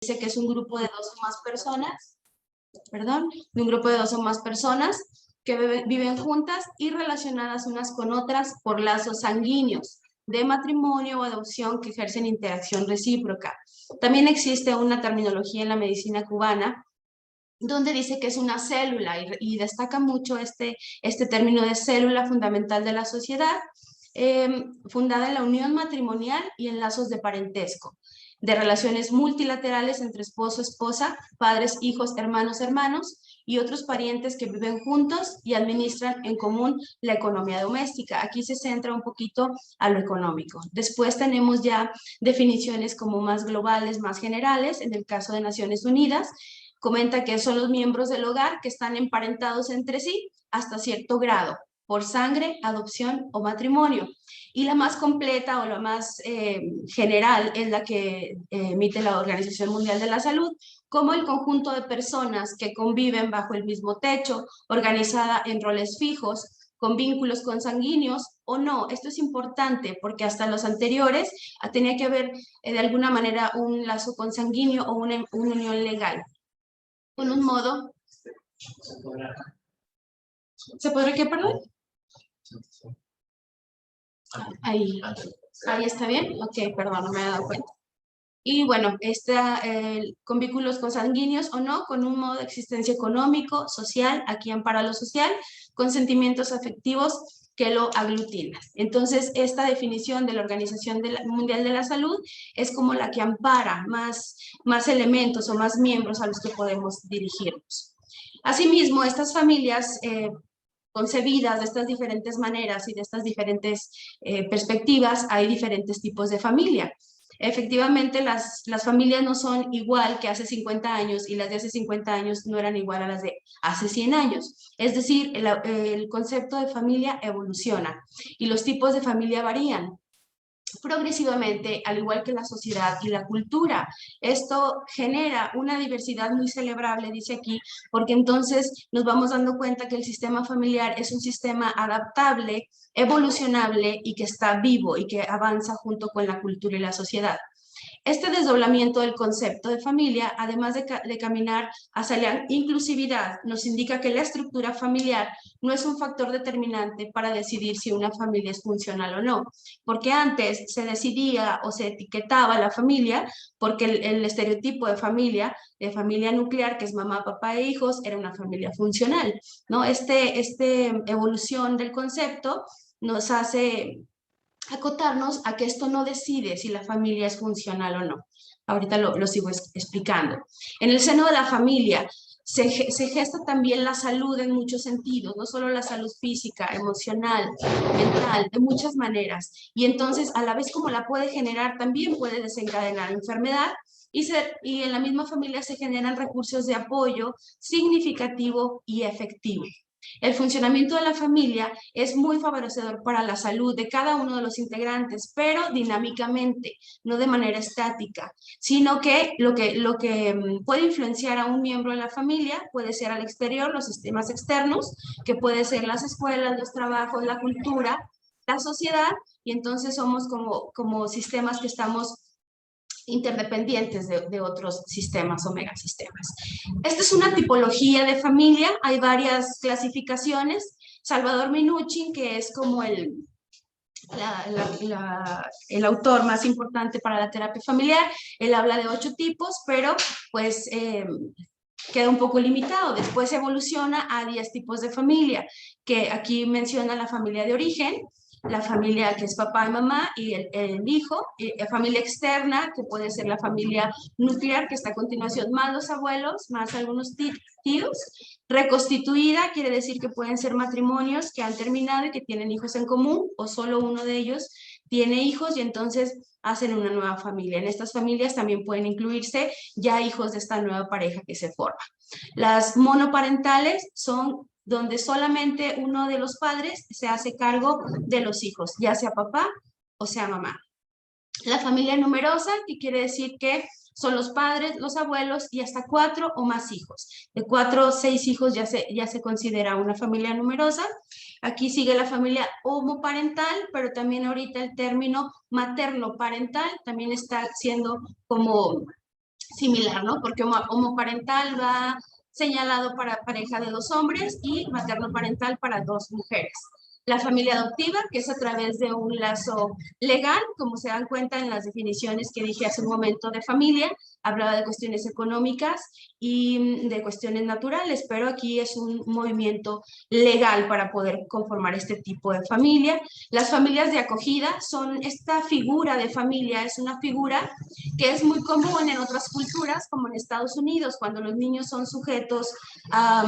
dice que es un grupo de dos o más personas, perdón, de un grupo de dos o más personas que viven juntas y relacionadas unas con otras por lazos sanguíneos de matrimonio o adopción que ejercen interacción recíproca. También existe una terminología en la medicina cubana donde dice que es una célula y destaca mucho este término de célula fundamental de la sociedad, fundada en la unión matrimonial y en lazos de parentesco, de relaciones multilaterales entre esposo, esposa, padres, hijos, hermanos, hermanos y otros parientes que viven juntos y administran en común la economía doméstica. Aquí se centra un poquito a lo económico. Después tenemos ya definiciones como más globales, más generales, en el caso de Naciones Unidas, comenta que son los miembros del hogar que están emparentados entre sí hasta cierto grado, por sangre, adopción o matrimonio. Y la más completa o la más general es la que emite la Organización Mundial de la Salud, como el conjunto de personas que conviven bajo el mismo techo, organizada en roles fijos, con vínculos consanguíneos o no. Esto es importante porque hasta los anteriores tenía que haber de alguna manera un lazo consanguíneo o una unión legal. Con un modo. ¿Se podrá qué, perdón? Ahí está bien. Ok, perdón, no me había dado cuenta. Y bueno, con vínculos consanguíneos o no, con un modo de existencia económico, social, aquí ampara lo social, con sentimientos afectivos que lo aglutinan. Entonces, esta definición de la Organización Mundial de la Salud es como la que ampara más elementos o más miembros a los que podemos dirigirnos. Asimismo, estas familias concebidas de estas diferentes maneras y de estas diferentes perspectivas, hay diferentes tipos de familia. Efectivamente, las familias no son igual que hace 50 años y las de hace 50 años no eran igual a las de hace 100 años. Es decir, el concepto de familia evoluciona y los tipos de familia varían progresivamente, al igual que la sociedad y la cultura. Esto genera una diversidad muy celebrable, dice aquí, porque entonces nos vamos dando cuenta que el sistema familiar es un sistema adaptable, evolucionable y que está vivo y que avanza junto con la cultura y la sociedad. Este desdoblamiento del concepto de familia, además de caminar hacia la inclusividad, nos indica que la estructura familiar no es un factor determinante para decidir si una familia es funcional o no, porque antes se decidía o se etiquetaba la familia porque el estereotipo de familia nuclear, que es mamá, papá e hijos, era una familia funcional, ¿no? Evolución del concepto nos hace acotarnos a que esto no decide si la familia es funcional o no. Ahorita lo sigo explicando. En el seno de la familia se gesta también la salud en muchos sentidos, no solo la salud física, emocional, mental, de muchas maneras. Y entonces, a la vez como la puede generar, también puede desencadenar enfermedad y en la misma familia se generan recursos de apoyo significativo y efectivo. El funcionamiento de la familia es muy favorecedor para la salud de cada uno de los integrantes, pero dinámicamente, no de manera estática, sino que lo que puede influenciar a un miembro de la familia puede ser al exterior, los sistemas externos, que puede ser las escuelas, los trabajos, la cultura, la sociedad, y entonces somos como sistemas que estamos interdependientes de otros sistemas o megasistemas. Esta es una tipología de familia, hay varias clasificaciones. Salvador Minuchin, que es como el autor más importante para la terapia familiar, él habla de 8 tipos, pero pues queda un poco limitado. Después evoluciona a 10 tipos de familia, que aquí menciona la familia de origen, la familia que es papá y mamá y el hijo, y familia externa, que puede ser la familia nuclear, que está a continuación, más los abuelos, más algunos tíos. Reconstituida quiere decir que pueden ser matrimonios que han terminado y que tienen hijos en común, o solo uno de ellos tiene hijos y entonces hacen una nueva familia. En estas familias también pueden incluirse ya hijos de esta nueva pareja que se forma. Las monoparentales son donde solamente uno de los padres se hace cargo de los hijos, ya sea papá o sea mamá. La familia numerosa, que quiere decir que son los padres, los abuelos y hasta 4 o más hijos. De 4 o 6 hijos ya se considera una familia numerosa. Aquí sigue la familia homoparental, pero también ahorita el término materno-parental también está siendo como similar, ¿no? Porque homoparental va señalado para pareja de dos hombres y materno-parental para dos mujeres. La familia adoptiva, que es a través de un lazo legal, como se dan cuenta en las definiciones que dije hace un momento de familia, hablaba de cuestiones económicas y de cuestiones naturales, pero aquí es un movimiento legal para poder conformar este tipo de familia. Las familias de acogida son esta figura de familia, es una figura que es muy común en otras culturas, como en Estados Unidos, cuando los niños son sujetos a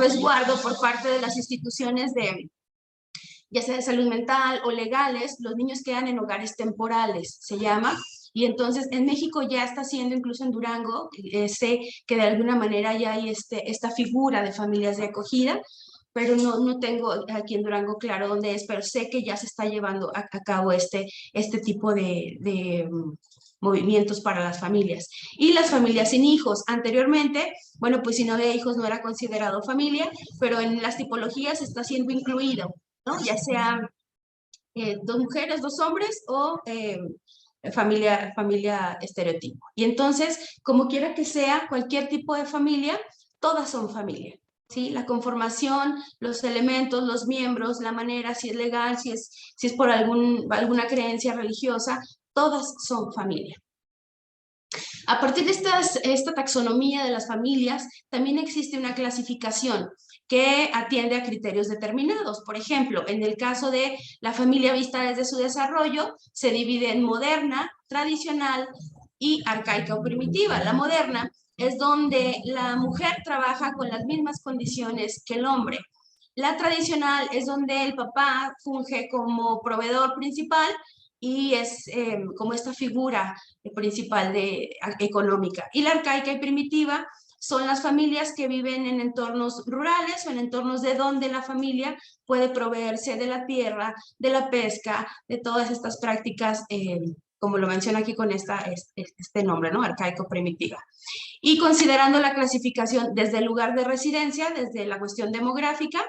resguardo por parte de las instituciones de, ya sea de salud mental o legales, los niños quedan en hogares temporales, se llama. Y entonces en México ya está haciendo, incluso en Durango, sé que de alguna manera ya hay esta figura de familias de acogida, pero no tengo aquí en Durango claro dónde es, pero sé que ya se está llevando a cabo este tipo de movimientos para las familias. Y las familias sin hijos. Anteriormente, bueno, pues si no había hijos no era considerado familia, pero en las tipologías está siendo incluido, ¿no? Ya sea dos mujeres, dos hombres o familia estereotipo. Y entonces, como quiera que sea, cualquier tipo de familia, todas son familia. ¿Sí? La conformación, los elementos, los miembros, la manera, si es legal, si es por alguna creencia religiosa, todas son familia. A partir de esta taxonomía de las familias, también existe una clasificación que atiende a criterios determinados. Por ejemplo, en el caso de la familia vista desde su desarrollo, se divide en moderna, tradicional y arcaica o primitiva. La moderna es donde la mujer trabaja con las mismas condiciones que el hombre. La tradicional es donde el papá funge como proveedor principal y es como esta figura principal económica. Y la arcaica y primitiva son las familias que viven en entornos rurales o en entornos de donde la familia puede proveerse de la tierra, de la pesca, de todas estas prácticas, como lo menciona aquí con este nombre, ¿no? Arcaico-primitiva. Y considerando la clasificación desde el lugar de residencia, desde la cuestión demográfica,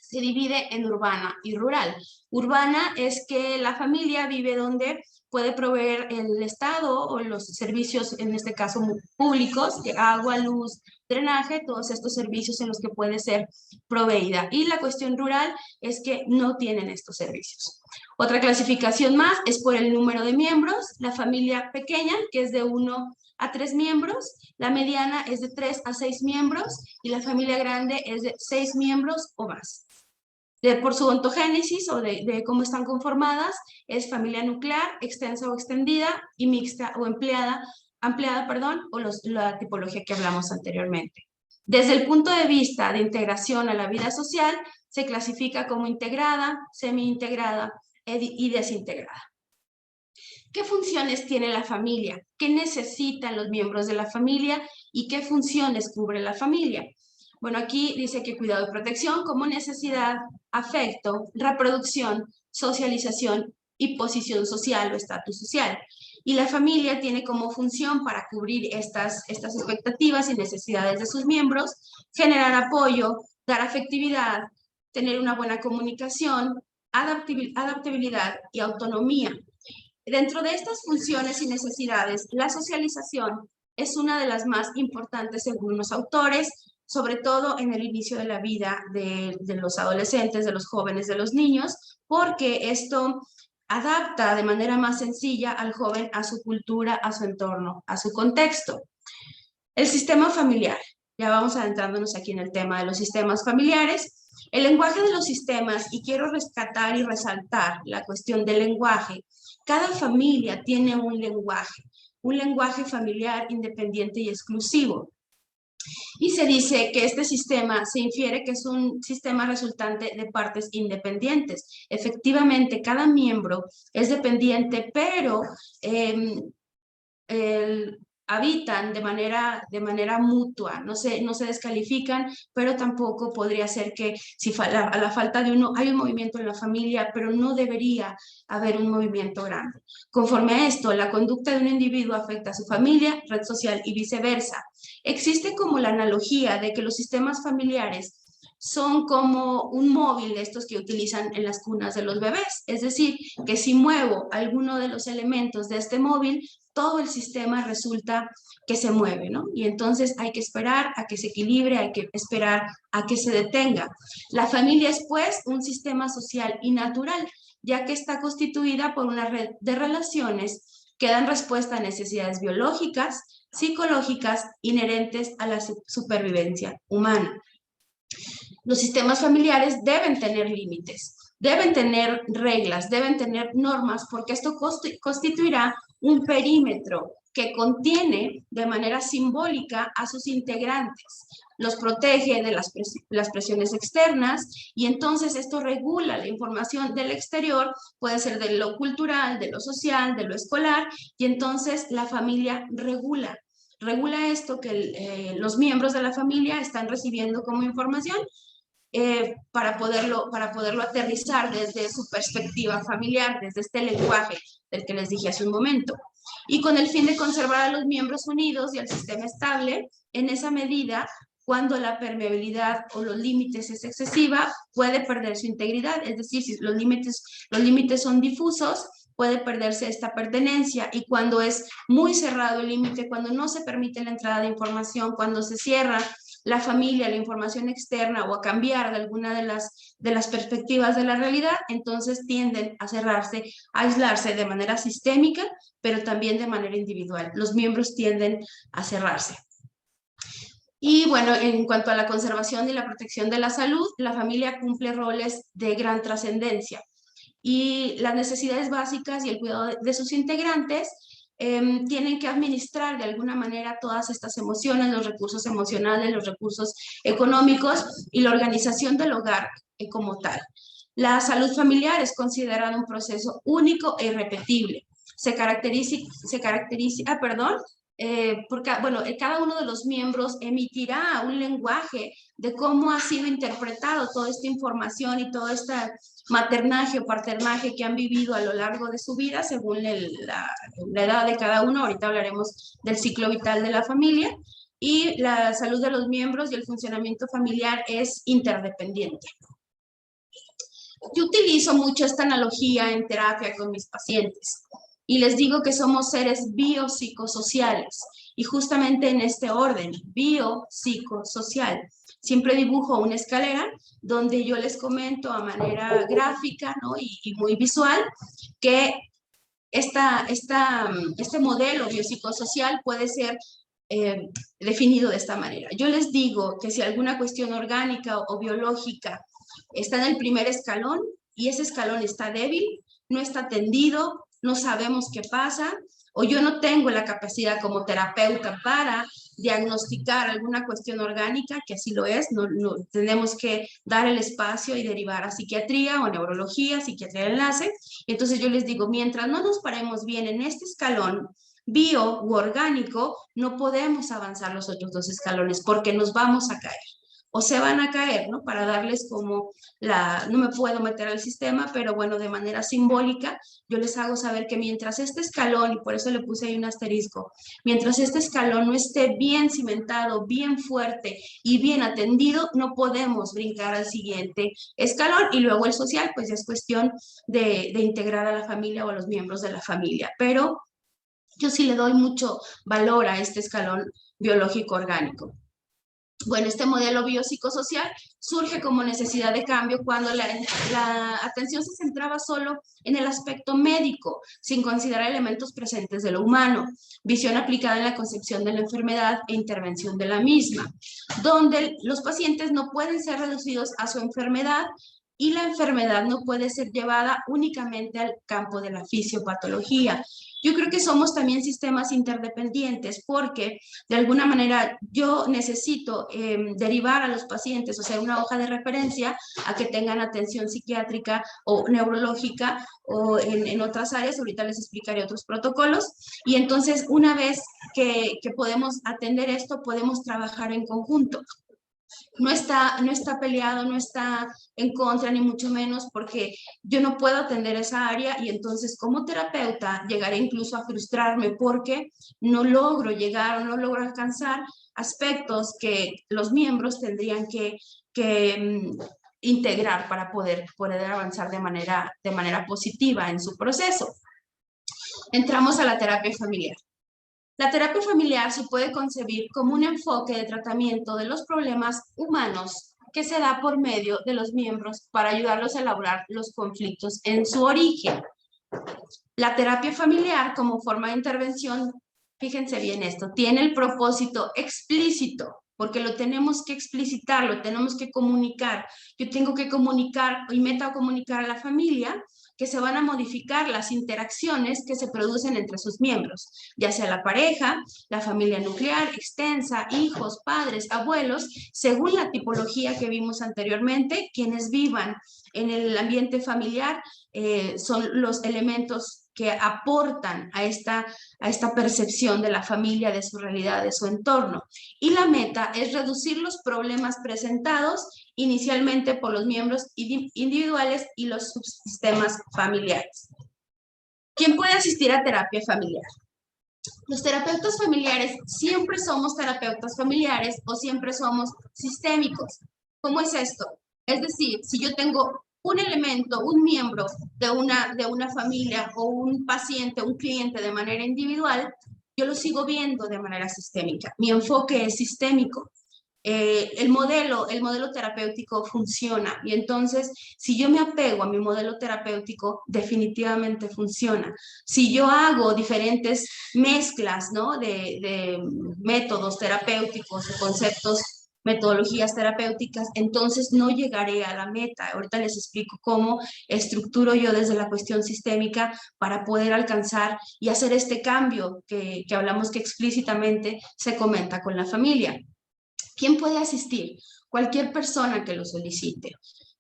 se divide en urbana y rural. Urbana es que la familia vive donde puede proveer el Estado o los servicios, en este caso públicos, de agua, luz, drenaje, todos estos servicios en los que puede ser proveída. Y la cuestión rural es que no tienen estos servicios. Otra clasificación más es por el número de miembros, la familia pequeña, que es de 1 a 3 miembros, la mediana es de 3 a 6 miembros y la familia grande es de 6 miembros o más. Por su ontogénesis o de cómo están conformadas, es familia nuclear, extensa o extendida, y mixta o ampliada, o la tipología que hablamos anteriormente. Desde el punto de vista de integración a la vida social, se clasifica como integrada, semi-integrada y desintegrada. ¿Qué funciones tiene la familia? ¿Qué necesitan los miembros de la familia? ¿Y qué funciones cubre la familia? Bueno, aquí dice que cuidado y protección como necesidad, afecto, reproducción, socialización y posición social o estatus social. Y la familia tiene como función para cubrir estas expectativas y necesidades de sus miembros, generar apoyo, dar afectividad, tener una buena comunicación, adaptabilidad y autonomía. Dentro de estas funciones y necesidades, la socialización es una de las más importantes según los autores, sobre todo en el inicio de la vida de los adolescentes, de los jóvenes, de los niños, porque esto adapta de manera más sencilla al joven a su cultura, a su entorno, a su contexto. El sistema familiar. Ya vamos adentrándonos aquí en el tema de los sistemas familiares. El lenguaje de los sistemas, y quiero rescatar y resaltar la cuestión del lenguaje. Cada familia tiene un lenguaje familiar independiente y exclusivo. Y se dice que este sistema se infiere que es un sistema resultante de partes independientes. Efectivamente, cada miembro es dependiente, pero habitan de manera mutua, no se descalifican, pero tampoco podría ser que si a la falta de uno hay un movimiento en la familia, pero no debería haber un movimiento grande. Conforme a esto, la conducta de un individuo afecta a su familia, red social y viceversa. Existe como la analogía de que los sistemas familiares son como un móvil de estos que utilizan en las cunas de los bebés. Es decir, que si muevo alguno de los elementos de este móvil, todo el sistema resulta que se mueve, ¿no? Y entonces hay que esperar a que se equilibre, hay que esperar a que se detenga. La familia es, pues, un sistema social y natural, ya que está constituida por una red de relaciones que dan respuesta a necesidades biológicas, psicológicas inherentes a la supervivencia humana. Los sistemas familiares deben tener límites, deben tener reglas, deben tener normas, porque esto constituirá un perímetro que contiene de manera simbólica a sus integrantes, los protege de las presiones externas y entonces esto regula la información del exterior, puede ser de lo cultural, de lo social, de lo escolar, y entonces la familia regula esto que los miembros de la familia están recibiendo como información para poderlo aterrizar desde su perspectiva familiar, desde este lenguaje del que les dije hace un momento. Y con el fin de conservar a los miembros unidos y al sistema estable, en esa medida, cuando la permeabilidad o los límites es excesiva, puede perder su integridad. Es decir, si los límites son difusos, puede perderse esta pertenencia, y cuando es muy cerrado el límite, cuando no se permite la entrada de información, cuando se cierra la familia, la información externa o a cambiar de alguna de las perspectivas de la realidad, entonces tienden a cerrarse, a aislarse de manera sistémica, pero también de manera individual. Los miembros tienden a cerrarse. Y bueno, en cuanto a la conservación y la protección de la salud, la familia cumple roles de gran trascendencia. Y las necesidades básicas y el cuidado de sus integrantes tienen que administrar de alguna manera todas estas emociones, los recursos emocionales, los recursos económicos y la organización del hogar como tal. La salud familiar es considerada un proceso único e irrepetible. Se caracteriza, porque, bueno, cada uno de los miembros emitirá un lenguaje de cómo ha sido interpretado toda esta información y todo este maternaje o paternaje que han vivido a lo largo de su vida según la edad de cada uno. Ahorita hablaremos del ciclo vital de la familia. Y la salud de los miembros y el funcionamiento familiar es interdependiente. Yo utilizo mucho esta analogía en terapia con mis pacientes y les digo que somos seres biopsicosociales y justamente en este orden, biopsicosocial. Siempre dibujo una escalera donde yo les comento a manera gráfica, ¿no? y muy visual que este modelo biopsicosocial puede ser definido de esta manera. Yo les digo que si alguna cuestión orgánica o biológica está en el primer escalón y ese escalón está débil, no está atendido, no sabemos qué pasa, o yo no tengo la capacidad como terapeuta para diagnosticar alguna cuestión orgánica, que así lo es, tenemos que dar el espacio y derivar a psiquiatría o neurología, psiquiatría de enlace. Entonces yo les digo, mientras no nos paremos bien en este escalón bio u orgánico, no podemos avanzar los otros dos escalones porque nos vamos a caer o se van a caer, ¿no? Para darles como no me puedo meter al sistema, pero bueno, de manera simbólica, yo les hago saber que mientras este escalón, y por eso le puse ahí un asterisco, mientras este escalón no esté bien cimentado, bien fuerte y bien atendido, no podemos brincar al siguiente escalón. Y luego el social, pues ya es cuestión de integrar a la familia o a los miembros de la familia. Pero yo sí le doy mucho valor a este escalón biológico orgánico. Bueno, este modelo biopsicosocial surge como necesidad de cambio cuando la atención se centraba solo en el aspecto médico, sin considerar elementos presentes de lo humano, visión aplicada en la concepción de la enfermedad e intervención de la misma, donde los pacientes no pueden ser reducidos a su enfermedad y la enfermedad no puede ser llevada únicamente al campo de la fisiopatología. Yo creo que somos también sistemas interdependientes porque de alguna manera yo necesito derivar a los pacientes, o sea, una hoja de referencia a que tengan atención psiquiátrica o neurológica o en otras áreas. Ahorita les explicaré otros protocolos. Y entonces, una vez que podemos atender esto, podemos trabajar en conjunto. no está peleado, no está en contra, ni mucho menos, porque yo no puedo atender esa área y entonces como terapeuta llegaré incluso a frustrarme porque no logro llegar o no logro alcanzar aspectos que los miembros tendrían que integrar para poder avanzar de manera positiva en su proceso. Entramos a la terapia familiar. La terapia familiar se puede concebir como un enfoque de tratamiento de los problemas humanos que se da por medio de los miembros para ayudarlos a elaborar los conflictos en su origen. La terapia familiar como forma de intervención, fíjense bien esto, tiene el propósito explícito, porque lo tenemos que explicitar, lo tenemos que comunicar. Yo tengo que comunicar y metacomunicar a la familia que se van a modificar las interacciones que se producen entre sus miembros, ya sea la pareja, la familia nuclear, extensa, hijos, padres, abuelos, según la tipología que vimos anteriormente, quienes vivan en el ambiente familiar son los elementos que aportan a esta percepción de la familia, de su realidad, de su entorno. Y la meta es reducir los problemas presentados inicialmente por los miembros individuales y los subsistemas familiares. ¿Quién puede asistir a terapia familiar? Los terapeutas familiares siempre somos terapeutas familiares o siempre somos sistémicos. ¿Cómo es esto? Es decir, si yo tengo un elemento, un miembro de una familia o un paciente, un cliente de manera individual, yo lo sigo viendo de manera sistémica. Mi enfoque es sistémico. El modelo terapéutico funciona y entonces si yo me apego a mi modelo terapéutico definitivamente funciona. Si yo hago diferentes mezclas, ¿no?, de métodos terapéuticos o conceptos, metodologías terapéuticas, entonces no llegaré a la meta. Ahorita les explico cómo estructuro yo desde la cuestión sistémica para poder alcanzar y hacer este cambio que hablamos que explícitamente se comenta con la familia. ¿Quién puede asistir? Cualquier persona que lo solicite.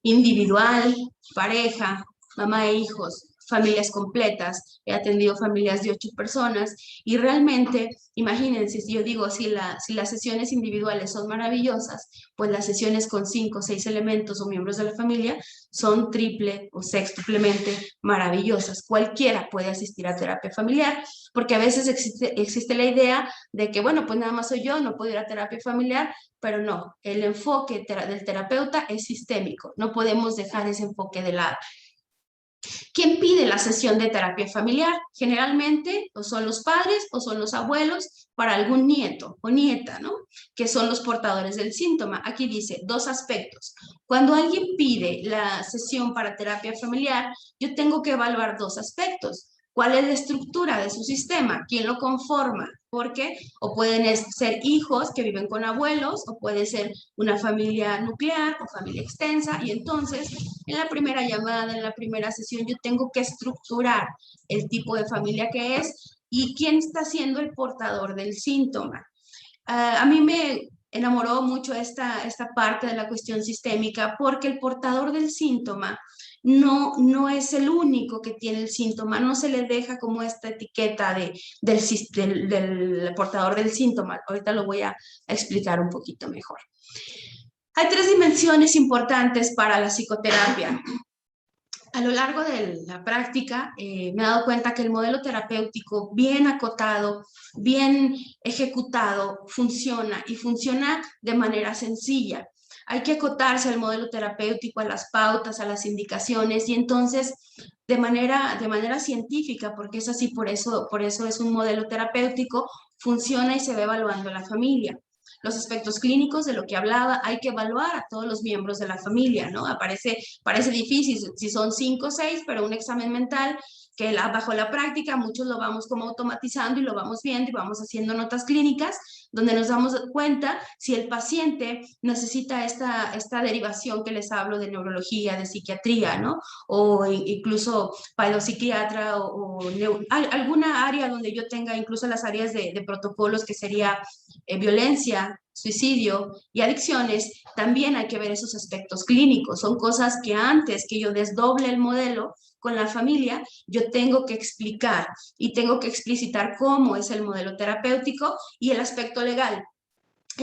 Individual, pareja, mamá e hijos, familias completas. He atendido familias de 8 personas y realmente, imagínense, si yo digo, si las sesiones individuales son maravillosas, pues las sesiones con 5 o 6 elementos o miembros de la familia son triple o sextuplemente maravillosas. Cualquiera puede asistir a terapia familiar, porque a veces existe la idea de que, bueno, pues nada más soy yo, no puedo ir a terapia familiar, pero no, el enfoque del terapeuta es sistémico, no podemos dejar ese enfoque de lado. ¿Quién pide la sesión de terapia familiar? Generalmente o son los padres o son los abuelos para algún nieto o nieta, ¿no?, que son los portadores del síntoma. Aquí dice 2 aspectos. Cuando alguien pide la sesión para terapia familiar, yo tengo que evaluar 2 aspectos. ¿Cuál es la estructura de su sistema? ¿Quién lo conforma? Porque o pueden ser hijos que viven con abuelos, o puede ser una familia nuclear o familia extensa, y entonces en la primera llamada, en la primera sesión, yo tengo que estructurar el tipo de familia que es y quién está siendo el portador del síntoma. A mí me enamoró mucho esta parte de la cuestión sistémica porque el portador del síntoma no es el único que tiene el síntoma, no se le deja como esta etiqueta del portador del síntoma. Ahorita lo voy a explicar un poquito mejor. Hay 3 dimensiones importantes para la psicoterapia. A lo largo de la práctica me he dado cuenta que el modelo terapéutico bien acotado, bien ejecutado, funciona y funciona de manera sencilla. Hay que acotarse al modelo terapéutico, a las pautas, a las indicaciones y entonces de manera científica, porque es así, por eso es un modelo terapéutico, funciona y se va evaluando la familia. Los aspectos clínicos de lo que hablaba, hay que evaluar a todos los miembros de la familia, ¿no? Parece difícil si son 5 o 6, pero un examen mental que bajo la práctica muchos lo vamos como automatizando y lo vamos viendo y vamos haciendo notas clínicas donde nos damos cuenta si el paciente necesita esta derivación que les hablo de neurología, de psiquiatría, ¿no? O incluso pedopsiquiatra o alguna área donde yo tenga incluso las áreas de protocolos que sería violencia, suicidio y adicciones, también hay que ver esos aspectos clínicos. Son cosas que antes que yo desdoble el modelo con la familia, yo tengo que explicar y tengo que explicitar cómo es el modelo terapéutico y el aspecto legal.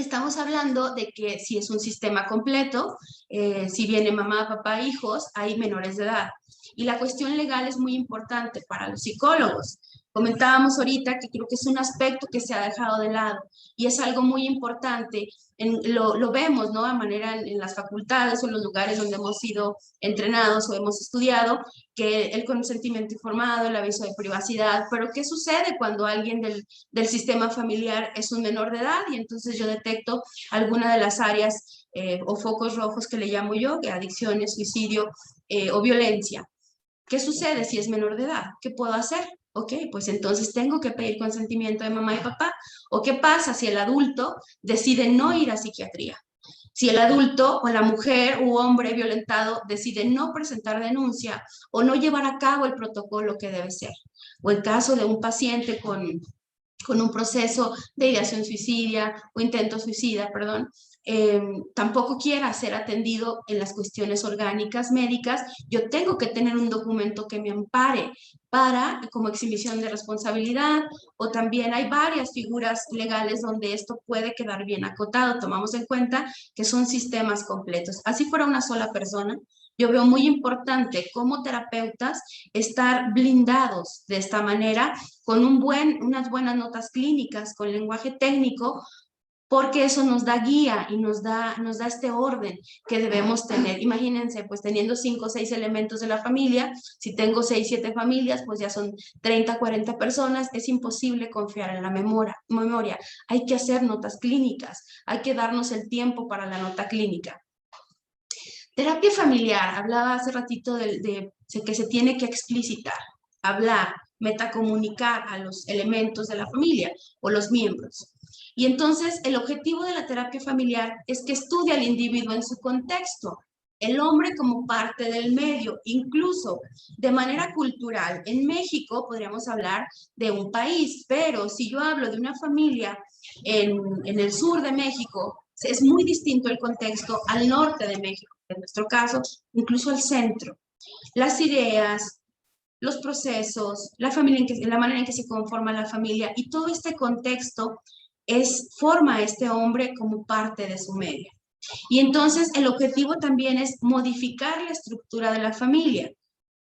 estamos hablando de que si es un sistema completo, si viene mamá, papá, hijos, hay menores de edad. Y la cuestión legal es muy importante para los psicólogos. Comentábamos ahorita que creo que es un aspecto que se ha dejado de lado y es algo muy importante. Lo vemos, ¿no? A manera en las facultades o en los lugares donde hemos sido entrenados o hemos estudiado, que el consentimiento informado, el aviso de privacidad, pero ¿qué sucede cuando alguien del sistema familiar es un menor de edad? Y entonces yo detecto alguna de las áreas o focos rojos que le llamo yo, que adicciones, suicidio o violencia. ¿Qué sucede si es menor de edad? ¿Qué puedo hacer? Ok, pues entonces tengo que pedir consentimiento de mamá y papá. ¿O qué pasa si el adulto decide no ir a psiquiatría? Si el adulto o la mujer u hombre violentado decide no presentar denuncia o no llevar a cabo el protocolo que debe ser. O el caso de un paciente con un proceso de ideación suicida o intento suicida, perdón, tampoco quiera ser atendido en las cuestiones orgánicas médicas, yo tengo que tener un documento que me ampare para, como exhibición de responsabilidad, o también hay varias figuras legales donde esto puede quedar bien acotado. Tomamos en cuenta que son sistemas completos. Así fuera una sola persona, yo veo muy importante como terapeutas estar blindados de esta manera con unas buenas notas clínicas, con lenguaje técnico, porque eso nos da guía y nos da este orden que debemos tener. Imagínense, pues teniendo 5 o 6 elementos de la familia, si tengo 6, 7 familias, pues ya son 30, 40 personas, es imposible confiar en la memoria. Hay que hacer notas clínicas, hay que darnos el tiempo para la nota clínica. Terapia familiar, hablaba hace ratito de que se tiene que explicitar, hablar, metacomunicar a los elementos de la familia o los miembros. Y entonces el objetivo de la terapia familiar es que estudie al individuo en su contexto, el hombre como parte del medio, incluso de manera cultural. En México podríamos hablar de un país, pero si yo hablo de una familia en el sur de México, es muy distinto el contexto al norte de México, en nuestro caso, incluso al centro. Las ideas, los procesos, la manera en que se conforma la familia y todo este contexto forma a este hombre como parte de su medio. Y entonces el objetivo también es modificar la estructura de la familia.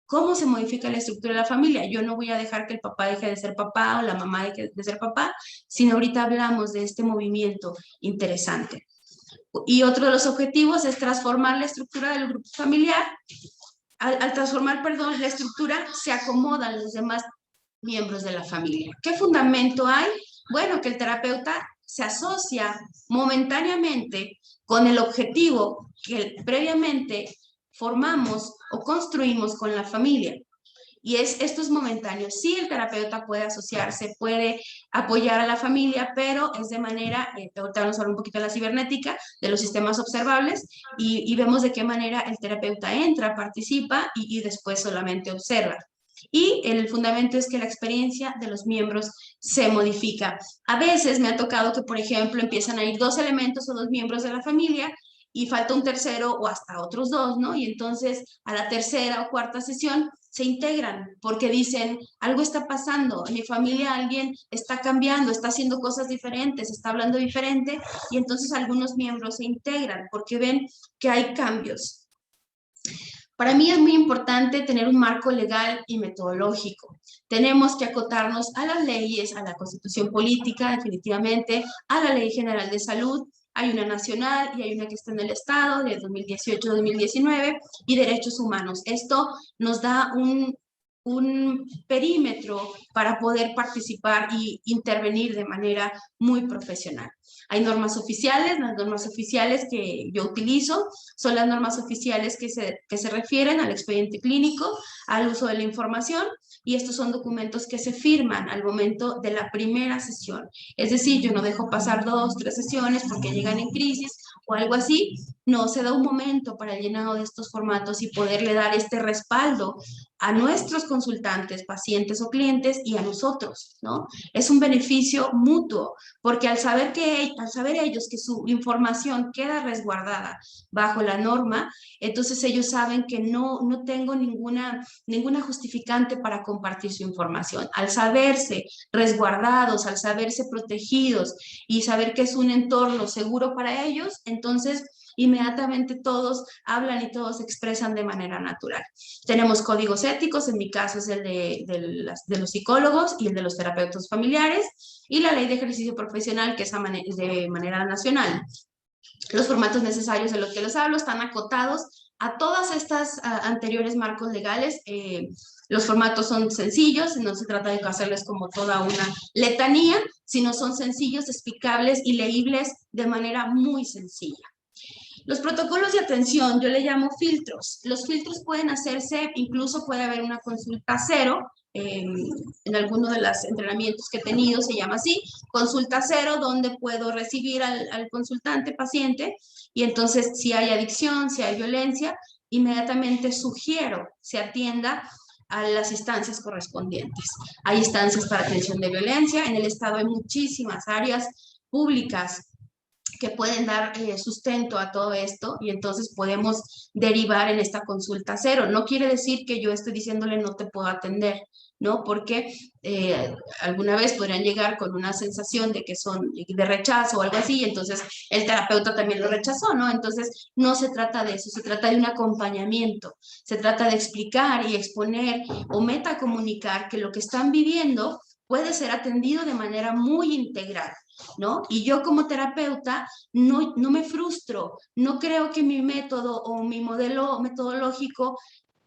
¿Cómo se modifica la estructura de la familia? Yo no voy a dejar que el papá deje de ser papá o la mamá deje de ser papá, sino ahorita hablamos de este movimiento interesante. Y otro de los objetivos es transformar la estructura del grupo familiar. Al transformar, perdón, la estructura, se acomodan los demás miembros de la familia. ¿Qué fundamento hay? Bueno, que el terapeuta se asocia momentáneamente con el objetivo que previamente formamos o construimos con la familia. Y esto es momentáneo. Sí, el terapeuta puede asociarse, puede apoyar a la familia, pero es de manera, ahorita vamos a hablar un poquito de la cibernética, de los sistemas observables, y vemos de qué manera el terapeuta entra, participa y después solamente observa. Y el fundamento es que la experiencia de los miembros se modifica. A veces me ha tocado que, por ejemplo, empiezan a ir 2 elementos o 2 miembros de la familia y falta un tercero o hasta otros 2, ¿no? Y entonces a la tercera o cuarta sesión se integran porque dicen, algo está pasando, en mi familia alguien está cambiando, está haciendo cosas diferentes, está hablando diferente, y entonces algunos miembros se integran porque ven que hay cambios. Para mí es muy importante tener un marco legal y metodológico. Tenemos que acotarnos a las leyes, a la Constitución política, definitivamente, a la Ley General de Salud. Hay una nacional y hay una que está en el Estado de 2018-2019 y derechos humanos. Esto nos da un perímetro para poder participar y intervenir de manera muy profesional. Hay normas oficiales, las normas oficiales que yo utilizo son las normas oficiales que se refieren al expediente clínico, al uso de la información, y estos son documentos que se firman al momento de la primera sesión. Es decir, yo no dejo pasar 2, 3 sesiones porque llegan en crisis o algo así. No, se da un momento para el llenado de estos formatos y poderle dar este respaldo a nuestros consultantes, pacientes o clientes y a nosotros, ¿no? Es un beneficio mutuo, porque al saber ellos que su información queda resguardada bajo la norma, entonces ellos saben que no tengo ninguna justificante para compartir su información. Al saberse resguardados, al saberse protegidos y saber que es un entorno seguro para ellos, entonces inmediatamente todos hablan y todos se expresan de manera natural. Tenemos códigos éticos, en mi caso es el de los psicólogos y el de los terapeutas familiares, y la ley de ejercicio profesional, que es de manera nacional. Los formatos necesarios de los que les hablo están acotados a todas estas anteriores marcos legales. Los formatos son sencillos, no se trata de hacerles como toda una letanía, sino son sencillos, explicables y leíbles de manera muy sencilla. Los protocolos de atención, yo le llamo filtros. Los filtros pueden hacerse, incluso puede haber una consulta cero, en alguno de los entrenamientos que he tenido se llama así, consulta cero, donde puedo recibir al consultante, paciente, y entonces si hay adicción, si hay violencia, inmediatamente sugiero se atienda a las instancias correspondientes. Hay instancias para atención de violencia, en el estado hay muchísimas áreas públicas que pueden dar sustento a todo esto, y entonces podemos derivar en esta consulta cero. No quiere decir que yo estoy diciéndole no te puedo atender, ¿no? Porque alguna vez podrían llegar con una sensación de que son de rechazo o algo así, y entonces el terapeuta también lo rechazó, ¿no? Entonces no se trata de eso, se trata de un acompañamiento, se trata de explicar y exponer o metacomunicar que lo que están viviendo puede ser atendido de manera muy integral, ¿no? Y yo como terapeuta no me frustro, no creo que mi método o mi modelo metodológico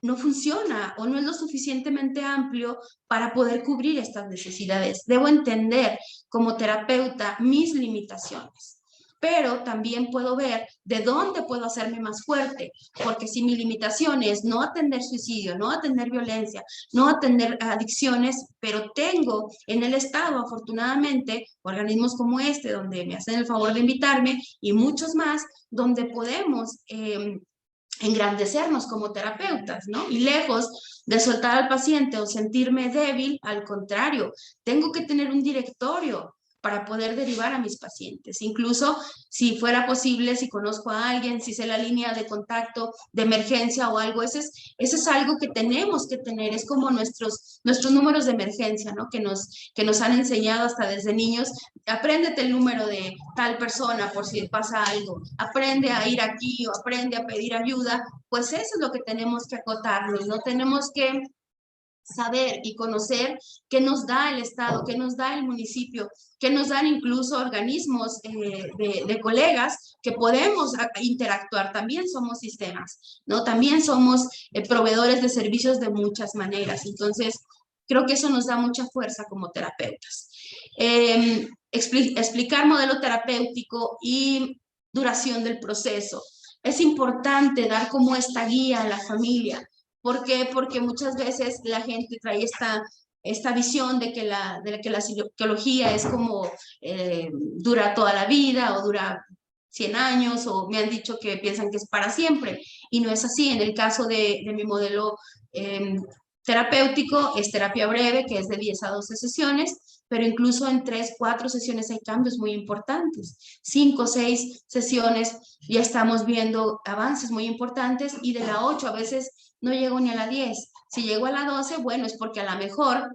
no funciona o no es lo suficientemente amplio para poder cubrir estas necesidades. Debo entender como terapeuta mis limitaciones, pero también puedo ver de dónde puedo hacerme más fuerte, porque si mi limitación es no atender suicidio, no atender violencia, no atender adicciones, pero tengo en el Estado, afortunadamente, organismos como este, donde me hacen el favor de invitarme, y muchos más, donde podemos engrandecernos como terapeutas, ¿no? Y lejos de soltar al paciente o sentirme débil, al contrario, tengo que tener un directorio para poder derivar a mis pacientes. Incluso si fuera posible, si conozco a alguien, si sé la línea de contacto de emergencia o algo, ese es algo que tenemos que tener, es como nuestros números de emergencia, ¿no? Que nos han enseñado hasta desde niños. Apréndete el número de tal persona por si pasa algo, aprende a ir aquí o aprende a pedir ayuda. Pues eso es lo que tenemos que acotarnos, ¿no? Tenemos que saber y conocer qué nos da el Estado, qué nos da el municipio, qué nos dan incluso organismos de colegas que podemos interactuar. También somos sistemas, ¿no? También somos proveedores de servicios de muchas maneras. Entonces, creo que eso nos da mucha fuerza como terapeutas. Explicar modelo terapéutico y duración del proceso. Es importante dar como esta guía a la familia. ¿Por qué? Porque muchas veces la gente trae esta visión de que la psicología es como dura toda la vida o dura 100 años, o me han dicho que piensan que es para siempre, y no es así. En el caso de mi modelo terapéutico es terapia breve, que es de 10 a 12 sesiones, pero incluso en 3, 4 sesiones hay cambios muy importantes. 5, 6 sesiones ya estamos viendo avances muy importantes, y de la 8 a veces no llego ni a la 10. Si llego a la 12, bueno, es porque a lo mejor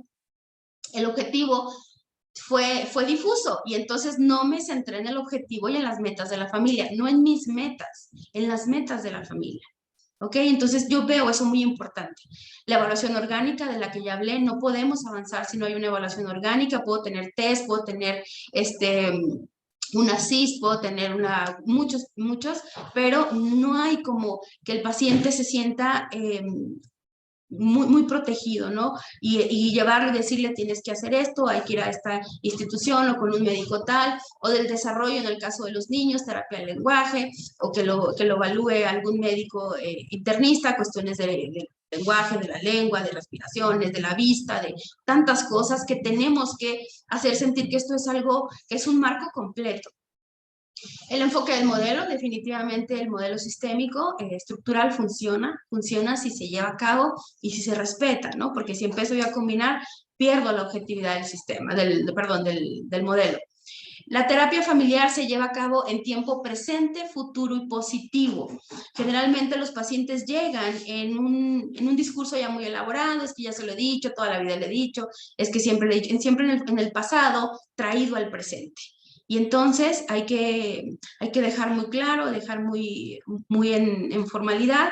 el objetivo fue difuso, y entonces no me centré en el objetivo y en las metas de la familia, no en mis metas, en las metas de la familia. ¿Ok? Entonces yo veo eso muy importante. La evaluación orgánica de la que ya hablé, no podemos avanzar si no hay una evaluación orgánica. Puedo tener test, puedo tener una CIS, puedo tener muchos, pero no hay como que el paciente se sienta muy protegido, ¿no? Y llevarlo y decirle, tienes que hacer esto, hay que ir a esta institución o con un médico tal, o del desarrollo en el caso de los niños, terapia del lenguaje, o que lo evalúe algún médico internista, cuestiones de lenguaje, de la lengua, de respiraciones, de la vista, de tantas cosas que tenemos que hacer sentir que esto es algo que es un marco completo. El enfoque del modelo, definitivamente el modelo sistémico, estructural funciona si se lleva a cabo y si se respeta, ¿no? Porque si empiezo yo a combinar, pierdo la objetividad del sistema, perdón, del modelo. La terapia familiar se lleva a cabo en tiempo presente, futuro y positivo. Generalmente los pacientes llegan en un discurso ya muy elaborado, es que ya se lo he dicho, toda la vida le he dicho, es que siempre le he dicho, siempre en el pasado, traído al presente. Y entonces hay que dejar muy claro, dejar muy en formalidad,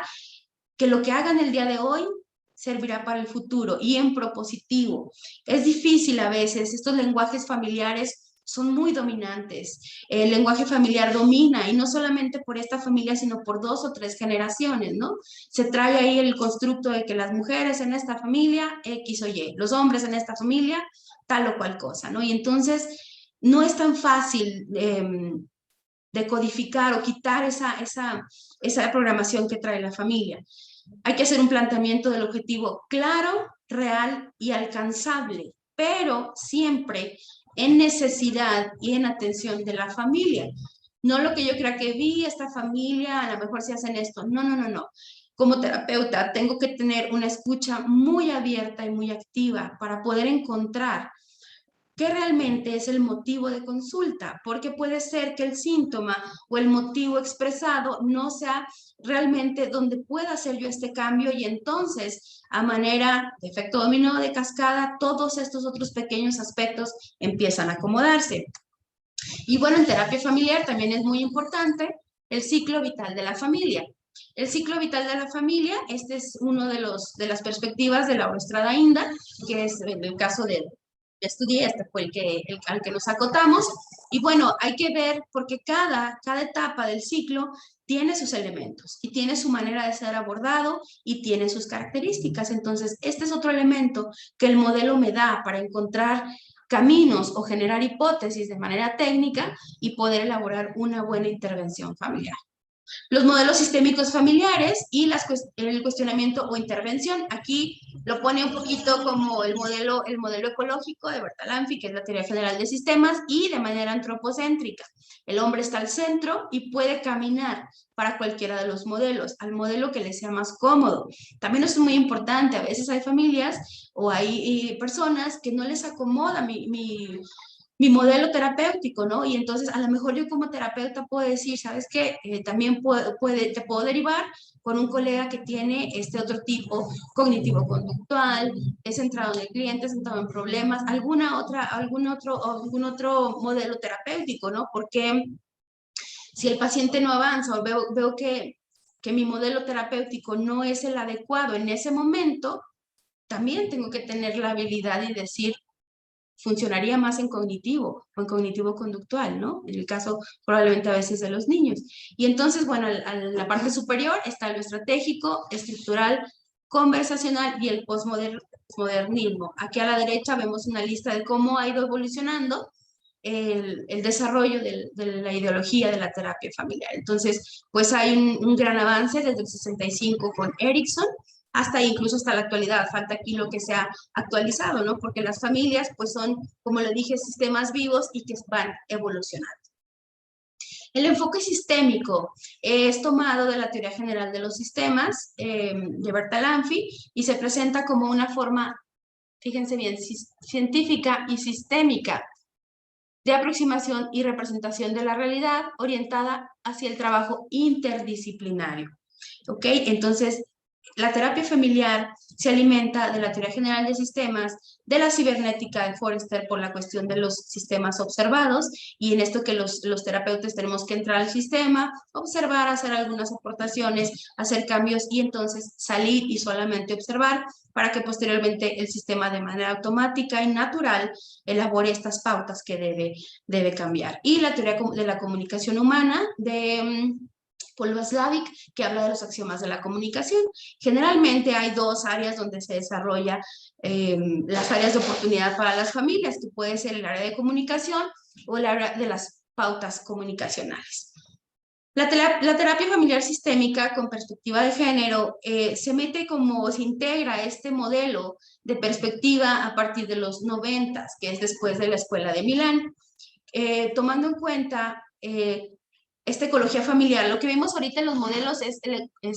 que lo que hagan el día de hoy servirá para el futuro y en propositivo. Es difícil a veces, estos lenguajes familiares son muy dominantes. El lenguaje familiar domina, y no solamente por esta familia, sino por 2 o 3 generaciones, ¿no? Se trae ahí el constructo de que las mujeres en esta familia, X o Y, los hombres en esta familia, tal o cual cosa, ¿no? Y entonces no es tan fácil decodificar o quitar esa programación que trae la familia. Hay que hacer un planteamiento del objetivo claro, real y alcanzable, pero siempre en necesidad y en atención de la familia. No lo que yo crea que vi, esta familia, a lo mejor se hacen esto. No, no, no, no. Como terapeuta tengo que tener una escucha muy abierta y muy activa para poder encontrar qué realmente es el motivo de consulta, porque puede ser que el síntoma o el motivo expresado no sea realmente donde pueda hacer yo este cambio, y entonces, a manera de efecto dominó, de cascada, todos estos otros pequeños aspectos empiezan a acomodarse. Y bueno, en terapia familiar también es muy importante el ciclo vital de la familia. El ciclo vital de la familia, este es uno de las perspectivas de Laura Estrada Inda, que es en el caso de estudié, este fue al que nos acotamos. Y bueno, hay que ver, porque cada etapa del ciclo tiene sus elementos y tiene su manera de ser abordado y tiene sus características. Entonces, este es otro elemento que el modelo me da para encontrar caminos o generar hipótesis de manera técnica y poder elaborar una buena intervención familiar. Los modelos sistémicos familiares y el cuestionamiento o intervención. Aquí lo pone un poquito como el modelo ecológico de Bertalanffy, que es la teoría general de sistemas, y de manera antropocéntrica. El hombre está al centro y puede caminar para cualquiera de los modelos, al modelo que le sea más cómodo. También es muy importante, a veces hay familias o hay personas que no les acomoda mi modelo terapéutico, ¿no? Y entonces a lo mejor yo como terapeuta puedo decir, ¿sabes qué? También te puedo derivar con un colega que tiene este otro tipo cognitivo-conductual, es centrado en el cliente, es centrado en problemas, algún otro modelo terapéutico, ¿no? Porque si el paciente no avanza o veo que mi modelo terapéutico no es el adecuado en ese momento, también tengo que tener la habilidad de decir, funcionaría más en cognitivo o en cognitivo conductual, ¿no? En el caso probablemente a veces de los niños. Y entonces, bueno, en la parte superior está lo estratégico, estructural, conversacional y el postmodernismo. Aquí a la derecha vemos una lista de cómo ha ido evolucionando el desarrollo de la ideología de la terapia familiar. Entonces, pues hay un gran avance desde el 65 con Erickson, incluso hasta la actualidad. Falta aquí lo que se ha actualizado, ¿no? Porque las familias, pues son, como le dije, sistemas vivos y que van evolucionando. El enfoque sistémico es tomado de la teoría general de los sistemas de Bertalanffy y se presenta como una forma, fíjense bien, científica y sistémica de aproximación y representación de la realidad orientada hacia el trabajo interdisciplinario. ¿Ok? Entonces, la terapia familiar se alimenta de la teoría general de sistemas, de la cibernética de Forrester por la cuestión de los sistemas observados, y en esto que los terapeutas tenemos que entrar al sistema, observar, hacer algunas aportaciones, hacer cambios y entonces salir y solamente observar para que posteriormente el sistema de manera automática y natural elabore estas pautas que debe cambiar. Y la teoría de la comunicación humana de Paul Watzlawick, que habla de los axiomas de la comunicación. Generalmente hay 2 áreas donde se desarrolla las áreas de oportunidad para las familias, que puede ser el área de comunicación o el área de las pautas comunicacionales. La terapia familiar sistémica con perspectiva de género se integra a este modelo de perspectiva a partir de los 90, que es después de la Escuela de Milán, tomando en cuenta esta ecología familiar. Lo que vimos ahorita en los modelos es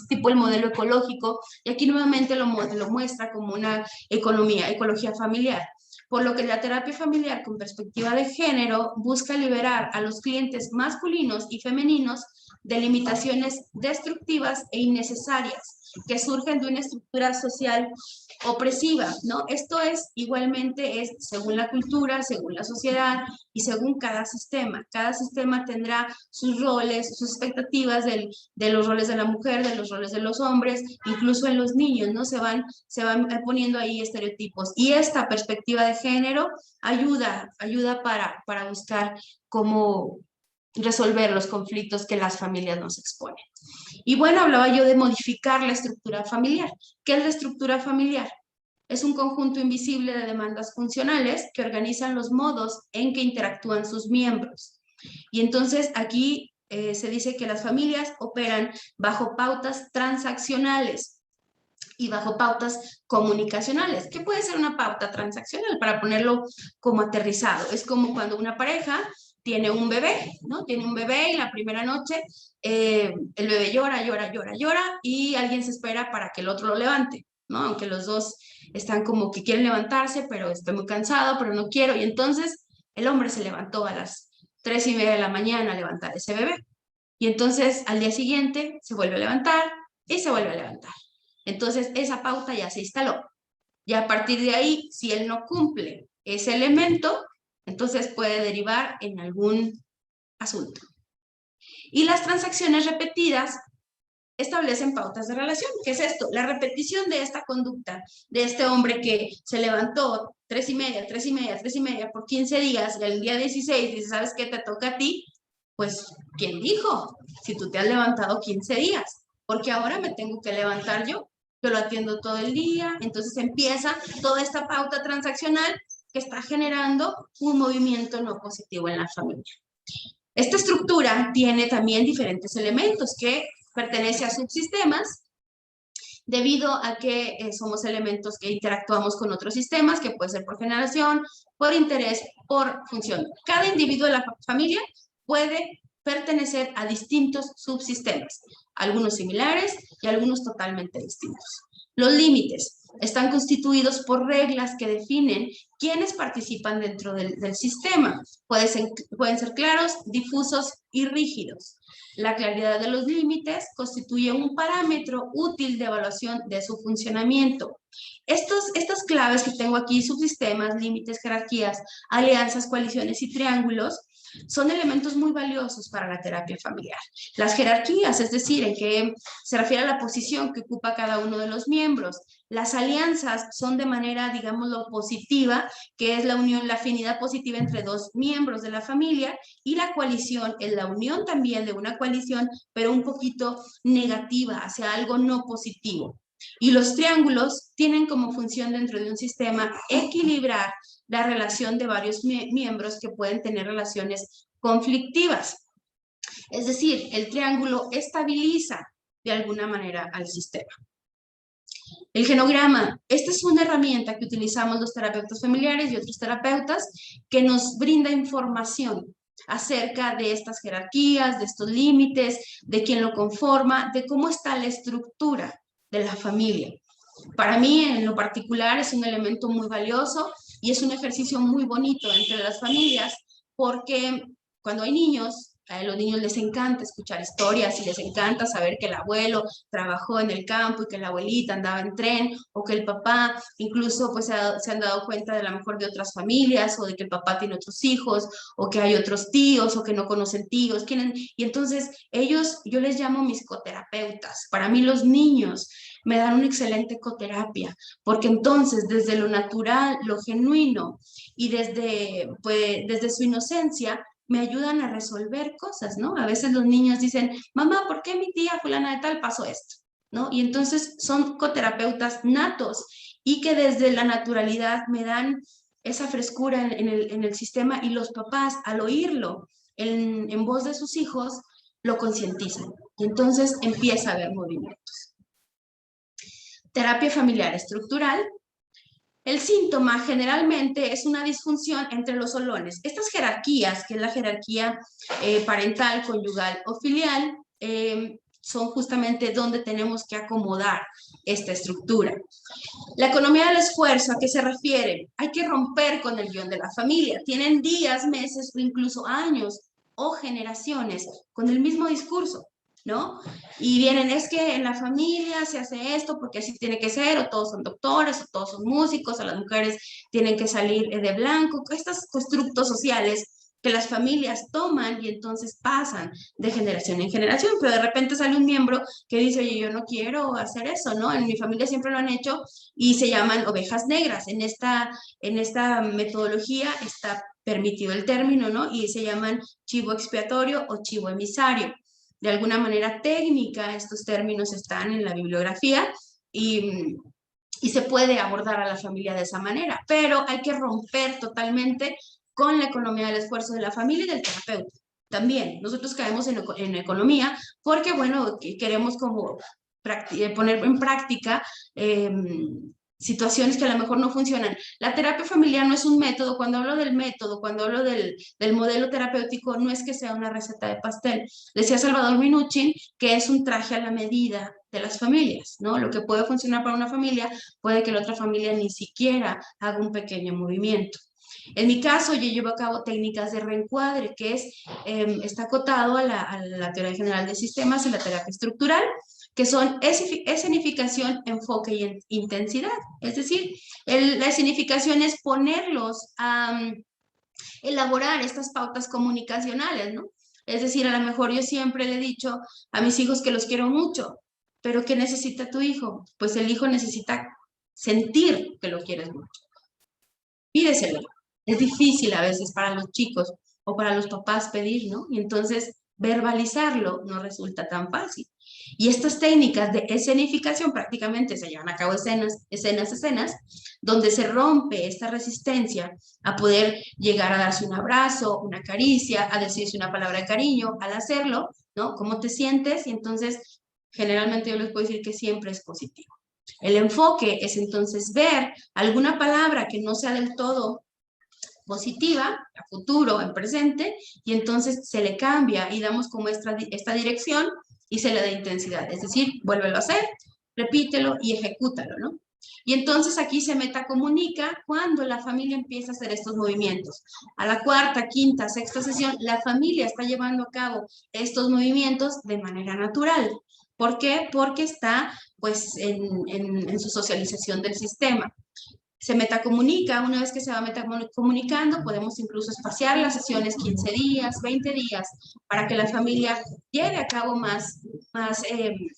tipo el modelo ecológico, y aquí nuevamente lo muestra como una ecología familiar. Por lo que la terapia familiar con perspectiva de género busca liberar a los clientes masculinos y femeninos de limitaciones destructivas e innecesarias que surgen de una estructura social opresiva, ¿no? Esto es igualmente según la cultura, según la sociedad y según cada sistema. Cada sistema tendrá sus roles, sus expectativas de los roles de la mujer, de los roles de los hombres, incluso en los niños, ¿no? Se van poniendo ahí estereotipos. Y esta perspectiva de género ayuda para buscar cómo resolver los conflictos que las familias nos exponen. Y bueno, hablaba yo de modificar la estructura familiar. ¿Qué es la estructura familiar? Es un conjunto invisible de demandas funcionales que organizan los modos en que interactúan sus miembros. Y entonces aquí se dice que las familias operan bajo pautas transaccionales y bajo pautas comunicacionales. ¿Qué puede ser una pauta transaccional? Para ponerlo como aterrizado. Es como cuando una pareja tiene un bebé, ¿no? Tiene un bebé y la primera noche el bebé llora, llora, llora, llora y alguien se espera para que el otro lo levante, ¿no? Aunque los dos están como que quieren levantarse, pero estoy muy cansado, pero no quiero. Y entonces el hombre se levantó a las 3:30 de la mañana a levantar ese bebé. Y entonces al día siguiente se vuelve a levantar y se vuelve a levantar. Entonces esa pauta ya se instaló. Y a partir de ahí, si él no cumple ese elemento, entonces puede derivar en algún asunto. Y las transacciones repetidas establecen pautas de relación. ¿Qué es esto? La repetición de esta conducta, de este hombre que se levantó 3:30, 3:30, 3:30 por 15 días, y el día 16 dice, ¿sabes qué? Te toca a ti. Pues, ¿quién dijo? Si tú te has levantado 15 días, porque ahora me tengo que levantar yo lo atiendo todo el día, entonces empieza toda esta pauta transaccional que está generando un movimiento no positivo en la familia. Esta estructura tiene también diferentes elementos que pertenecen a subsistemas, debido a que somos elementos que interactuamos con otros sistemas, que puede ser por generación, por interés, por función. Cada individuo de la familia puede pertenecer a distintos subsistemas, algunos similares y algunos totalmente distintos. Los límites están constituidos por reglas que definen quiénes participan dentro del sistema. Pueden ser claros, difusos y rígidos. La claridad de los límites constituye un parámetro útil de evaluación de su funcionamiento. Estas claves que tengo aquí, subsistemas, límites, jerarquías, alianzas, coaliciones y triángulos, son elementos muy valiosos para la terapia familiar. Las jerarquías, es decir, en que se refiere a la posición que ocupa cada uno de los miembros. Las alianzas son de manera, digámoslo, positiva, que es la unión, la afinidad positiva entre dos miembros de la familia, y la coalición es la unión también de una coalición, pero un poquito negativa, hacia algo no positivo. Y los triángulos tienen como función dentro de un sistema equilibrar la relación de varios miembros que pueden tener relaciones conflictivas. Es decir, el triángulo estabiliza de alguna manera al sistema. El genograma, esta es una herramienta que utilizamos los terapeutas familiares y otros terapeutas que nos brinda información acerca de estas jerarquías, de estos límites, de quién lo conforma, de cómo está la estructura de la familia. Para mí, en lo particular, es un elemento muy valioso y es un ejercicio muy bonito entre las familias, porque cuando hay niños, a los niños les encanta escuchar historias y les encanta saber que el abuelo trabajó en el campo y que la abuelita andaba en tren, o que el papá incluso pues se han dado cuenta de la mejor de otras familias, o de que el papá tiene otros hijos, o que hay otros tíos, o que no conocen tíos. Y entonces ellos, yo les llamo mis coterapeutas. Para mí los niños me dan una excelente coterapia, porque entonces desde lo natural, lo genuino y desde su inocencia, me ayudan a resolver cosas, ¿no? A veces los niños dicen, mamá, ¿por qué mi tía fulana de tal pasó esto? ¿No? Y entonces son coterapeutas natos y que desde la naturalidad me dan esa frescura en el sistema, y los papás al oírlo en voz de sus hijos lo concientizan y entonces empieza a haber movimientos. Terapia familiar estructural El síntoma generalmente es una disfunción entre los solones. Estas jerarquías, que es la jerarquía parental, conyugal o filial, son justamente donde tenemos que acomodar esta estructura. La economía del esfuerzo, ¿a qué se refiere? Hay que romper con el guión de la familia. Tienen días, meses o incluso años o generaciones con el mismo discurso, ¿no? Y vienen, es que en la familia se hace esto porque así tiene que ser, o todos son doctores, o todos son músicos, o las mujeres tienen que salir de blanco. Estos constructos sociales que las familias toman y entonces pasan de generación en generación, pero de repente sale un miembro que dice, oye, yo no quiero hacer eso, ¿no? En mi familia siempre lo han hecho y se llaman ovejas negras. En esta metodología está permitido el término, ¿no? Y se llaman chivo expiatorio o chivo emisario. De alguna manera técnica, estos términos están en la bibliografía y se puede abordar a la familia de esa manera, pero hay que romper totalmente con la economía del esfuerzo de la familia y del terapeuta. También, nosotros caemos en economía porque, bueno, queremos como poner en práctica situaciones que a lo mejor no funcionan. La terapia familiar no es un método. Cuando hablo del método, cuando hablo del modelo terapéutico, no es que sea una receta de pastel. Decía Salvador Minuchin que es un traje a la medida de las familias, ¿no? Lo que puede funcionar para una familia, puede que la otra familia ni siquiera haga un pequeño movimiento. En mi caso, yo llevo a cabo técnicas de reencuadre, que está acotado a la teoría general de sistemas y la terapia estructural, que son escenificación, enfoque y intensidad. Es decir, la escenificación es ponerlos a elaborar estas pautas comunicacionales, ¿no? Es decir, a lo mejor yo siempre le he dicho a mis hijos que los quiero mucho, pero ¿qué necesita tu hijo? Pues el hijo necesita sentir que lo quieres mucho. Pídeselo. Es difícil a veces para los chicos o para los papás pedir, ¿no? Y entonces verbalizarlo no resulta tan fácil. Y estas técnicas de escenificación prácticamente se llevan a cabo escenas, donde se rompe esta resistencia a poder llegar a darse un abrazo, una caricia, a decirse una palabra de cariño, al hacerlo, ¿no? ¿Cómo te sientes? Y entonces, generalmente yo les puedo decir que siempre es positivo. El enfoque es entonces ver alguna palabra que no sea del todo positiva, a futuro, en presente, y entonces se le cambia y damos como esta dirección y se le da intensidad. Es decir, vuélvelo a hacer, repítelo y ejecútalo, ¿no? Y entonces aquí se metacomunica cuando la familia empieza a hacer estos movimientos. A la cuarta, quinta, sexta sesión, la familia está llevando a cabo estos movimientos de manera natural. ¿Por qué? Porque está pues en su socialización del sistema. Se metacomunica, una vez que se va metacomunicando, podemos incluso espaciar las sesiones 15 días, 20 días, para que la familia lleve a cabo más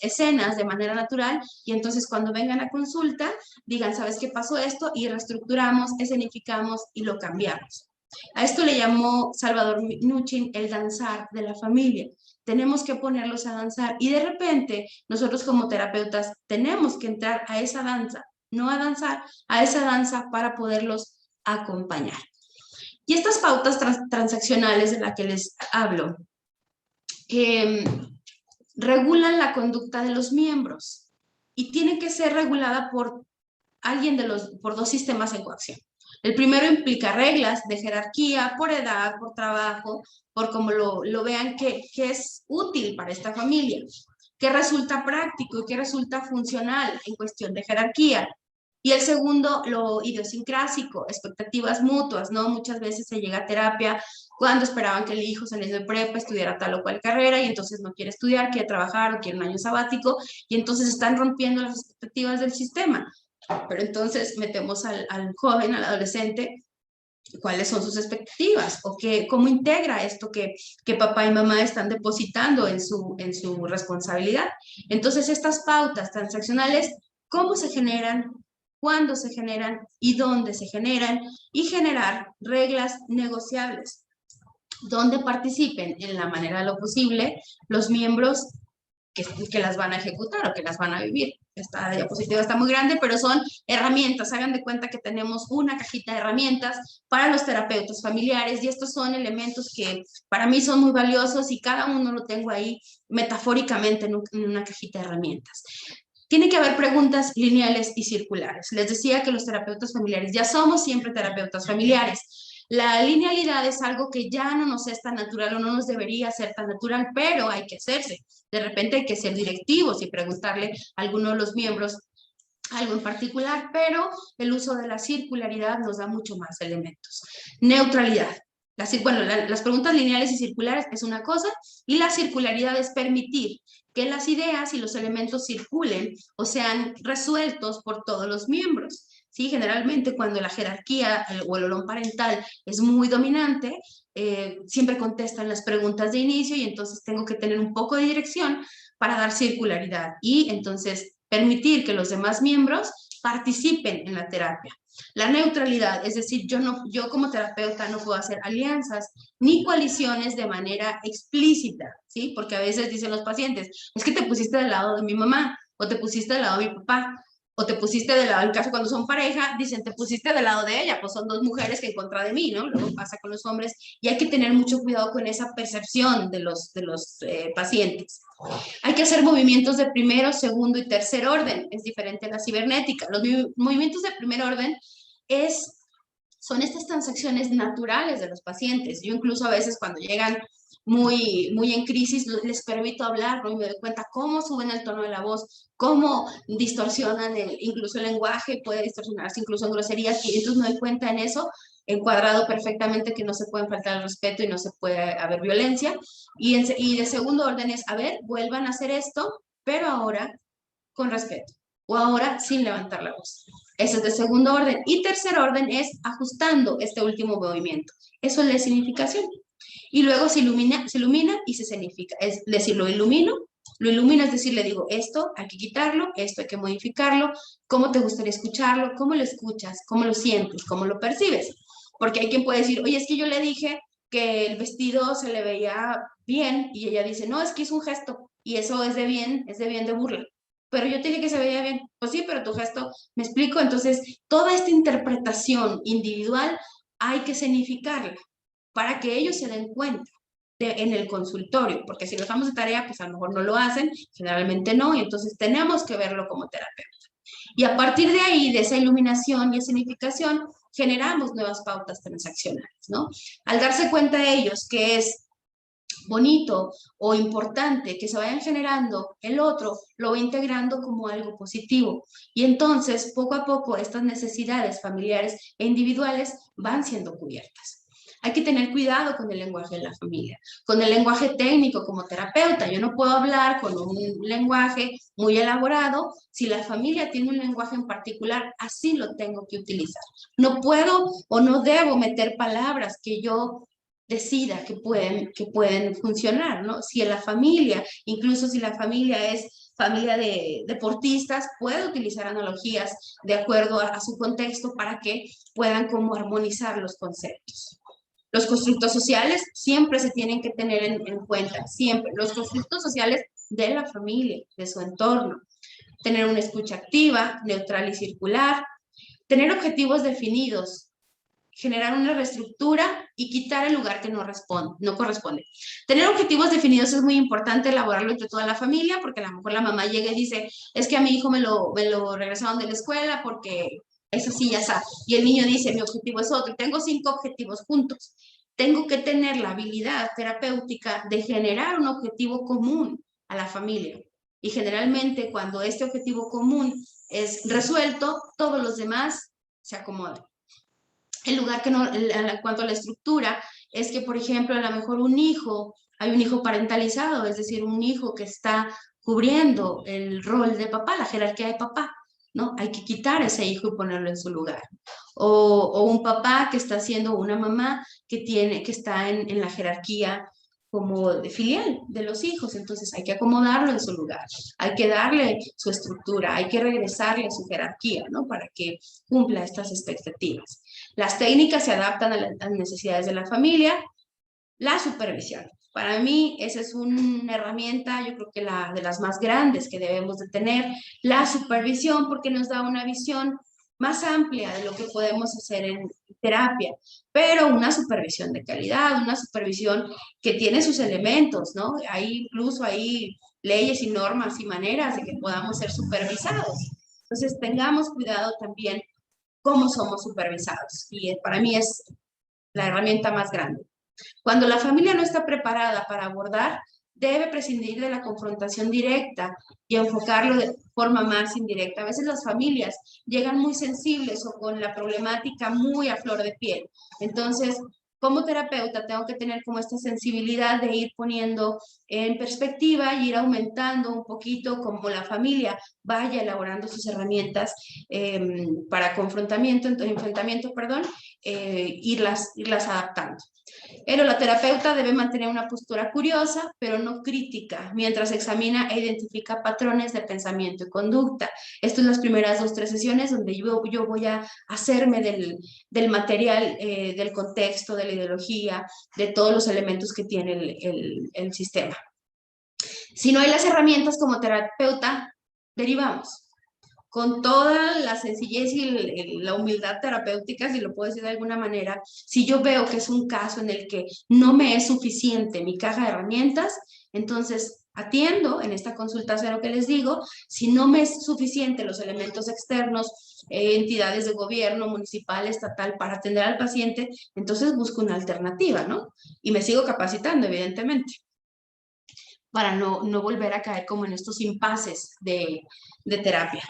escenas de manera natural y entonces cuando vengan a consulta digan, ¿sabes qué pasó esto? Y reestructuramos, escenificamos y lo cambiamos. A esto le llamó Salvador Minuchin el danzar de la familia. Tenemos que ponerlos a danzar y de repente nosotros como terapeutas tenemos que entrar a esa danza, no a danzar, a esa danza para poderlos acompañar. Y estas pautas transaccionales de las que les hablo regulan la conducta de los miembros y tienen que ser regulada por por dos sistemas en coacción. El primero implica reglas de jerarquía, por edad, por trabajo, por cómo lo vean que es útil para esta familia, que resulta práctico y que resulta funcional en cuestión de jerarquía. Y el segundo, lo idiosincrásico, expectativas mutuas, ¿no? Muchas veces se llega a terapia cuando esperaban que el hijo saliendo de prepa estudiara tal o cual carrera y entonces no quiere estudiar, quiere trabajar o quiere un año sabático y entonces están rompiendo las expectativas del sistema. Pero entonces metemos al joven, al adolescente, cuáles son sus expectativas o cómo integra esto que papá y mamá están depositando en su responsabilidad. Entonces, estas pautas transaccionales, ¿cómo se generan? ¿Cuándo se generan? ¿Y dónde se generan? Y generar reglas negociables donde participen en la manera de lo posible los miembros que las van a ejecutar o que las van a vivir. Esta diapositiva está muy grande, pero son herramientas. Hagan de cuenta que tenemos una cajita de herramientas para los terapeutas familiares y estos son elementos que para mí son muy valiosos y cada uno lo tengo ahí metafóricamente en una cajita de herramientas. Tiene que haber preguntas lineales y circulares. Les decía que los terapeutas familiares ya somos siempre terapeutas familiares. La linealidad es algo que ya no nos es tan natural o no nos debería ser tan natural, pero hay que hacerse. De repente hay que ser directivos y preguntarle a alguno de los miembros algo en particular, pero el uso de la circularidad nos da mucho más elementos. Neutralidad. Las preguntas lineales y circulares es una cosa, y la circularidad es permitir que las ideas y los elementos circulen o sean resueltos por todos los miembros. ¿Sí? Generalmente cuando la jerarquía o el olón parental es muy dominante, siempre contestan las preguntas de inicio y entonces tengo que tener un poco de dirección para dar circularidad y entonces permitir que los demás miembros participen en la terapia. La neutralidad, es decir, yo como terapeuta no puedo hacer alianzas ni coaliciones de manera explícita, ¿sí? Porque a veces dicen los pacientes, es que te pusiste del lado de mi mamá, o te pusiste del lado de mi papá, o te pusiste del lado, en caso cuando son pareja, dicen, te pusiste del lado de ella, pues son dos mujeres que en contra de mí, ¿no? Luego pasa con los hombres, y hay que tener mucho cuidado con esa percepción de los pacientes. Hay que hacer movimientos de primero, segundo y tercer orden. Es diferente a la cibernética. Los movimientos de primer orden son estas transacciones naturales de los pacientes. Yo incluso a veces cuando llegan muy en crisis les permito hablar, ¿no? Y me doy cuenta cómo suben el tono de la voz, cómo distorsionan incluso el lenguaje, puede distorsionarse incluso en groserías, y entonces me doy cuenta en eso, encuadrado perfectamente que no se pueden faltar el respeto y no se puede haber violencia. Y de segundo orden es, a ver, vuelvan a hacer esto, pero ahora con respeto, o ahora sin levantar la voz. Eso es de segundo orden. Y tercer orden es ajustando este último movimiento. Eso es la significación. Y luego se ilumina y se significa. Es decir, lo ilumino, es decir, le digo, esto hay que quitarlo, esto hay que modificarlo, cómo te gustaría escucharlo, cómo lo escuchas, cómo lo sientes, cómo lo percibes. Porque hay quien puede decir, oye, es que yo le dije que el vestido se le veía bien, y ella dice, no, es que es un gesto, y eso es de bien de burla. Pero yo te dije que se veía bien. Pues sí, pero tu gesto, ¿me explico? Entonces, toda esta interpretación individual hay que significarla para que ellos se den cuenta en el consultorio, porque si lo dejamos de tarea, pues a lo mejor no lo hacen, generalmente no, y entonces tenemos que verlo como terapeuta. Y a partir de ahí, de esa iluminación y significación, generamos nuevas pautas transaccionales, ¿no? Al darse cuenta ellos que es bonito o importante que se vayan generando, el otro lo va integrando como algo positivo. Y entonces, poco a poco, estas necesidades familiares e individuales van siendo cubiertas. Hay que tener cuidado con el lenguaje de la familia, con el lenguaje técnico como terapeuta. Yo no puedo hablar con un lenguaje muy elaborado. Si la familia tiene un lenguaje en particular, así lo tengo que utilizar. No puedo o no debo meter palabras que yo decida que pueden funcionar, ¿no? Si en la familia, incluso si la familia es familia de deportistas, puede utilizar analogías de acuerdo a su contexto para que puedan como armonizar los conceptos. Los constructos sociales siempre se tienen que tener en cuenta, siempre. Los constructos sociales de la familia, de su entorno. Tener una escucha activa, neutral y circular. Tener objetivos definidos. Generar una reestructura y quitar el lugar que no corresponde. Tener objetivos definidos es muy importante, elaborarlo entre toda la familia, porque a lo mejor la mamá llega y dice, es que a mi hijo me lo regresaron de la escuela porque es así, ya está. Y el niño dice, mi objetivo es otro. Tengo 5 objetivos juntos. Tengo que tener la habilidad terapéutica de generar un objetivo común a la familia. Y generalmente cuando este objetivo común es resuelto, todos los demás se acomodan. El lugar que no, en cuanto a la estructura, es que, por ejemplo, a lo mejor hay un hijo parentalizado, es decir, un hijo que está cubriendo el rol de papá, la jerarquía de papá, ¿no? Hay que quitar a ese hijo y ponerlo en su lugar. O un papá que está siendo una mamá que está en la jerarquía como de filial de los hijos, entonces hay que acomodarlo en su lugar, hay que darle su estructura, hay que regresarle su jerarquía, ¿no? Para que cumpla estas expectativas. Las técnicas se adaptan a las necesidades de la familia. La supervisión. Para mí, esa es una herramienta, yo creo que de las más grandes que debemos de tener. La supervisión, porque nos da una visión más amplia de lo que podemos hacer en terapia, pero una supervisión de calidad, una supervisión que tiene sus elementos, ¿no? Incluso hay leyes y normas y maneras de que podamos ser supervisados. Entonces, tengamos cuidado también cómo somos supervisados. Y para mí es la herramienta más grande. Cuando la familia no está preparada para abordar, debe prescindir de la confrontación directa y enfocarlo de forma más indirecta. A veces las familias llegan muy sensibles o con la problemática muy a flor de piel. Entonces, como terapeuta tengo que tener como esta sensibilidad de ir poniendo en perspectiva y ir aumentando un poquito como la familia vaya elaborando sus herramientas para enfrentamiento, perdón, irlas adaptando. La terapeuta debe mantener una postura curiosa, pero no crítica, mientras examina e identifica patrones de pensamiento y conducta. Esto es las primeras 2 o 3 sesiones donde yo voy a hacerme del material, del contexto, de la ideología, de todos los elementos que tiene el sistema. Si no hay las herramientas como terapeuta, derivamos con toda la sencillez y la humildad terapéutica, si lo puedo decir de alguna manera. Si yo veo que es un caso en el que no me es suficiente mi caja de herramientas, entonces atiendo en esta consulta cero que les digo. Si no me es suficiente los elementos externos, entidades de gobierno, municipal, estatal, para atender al paciente, entonces busco una alternativa, ¿no? Y me sigo capacitando, evidentemente, para no volver a caer como en estos impases de terapia.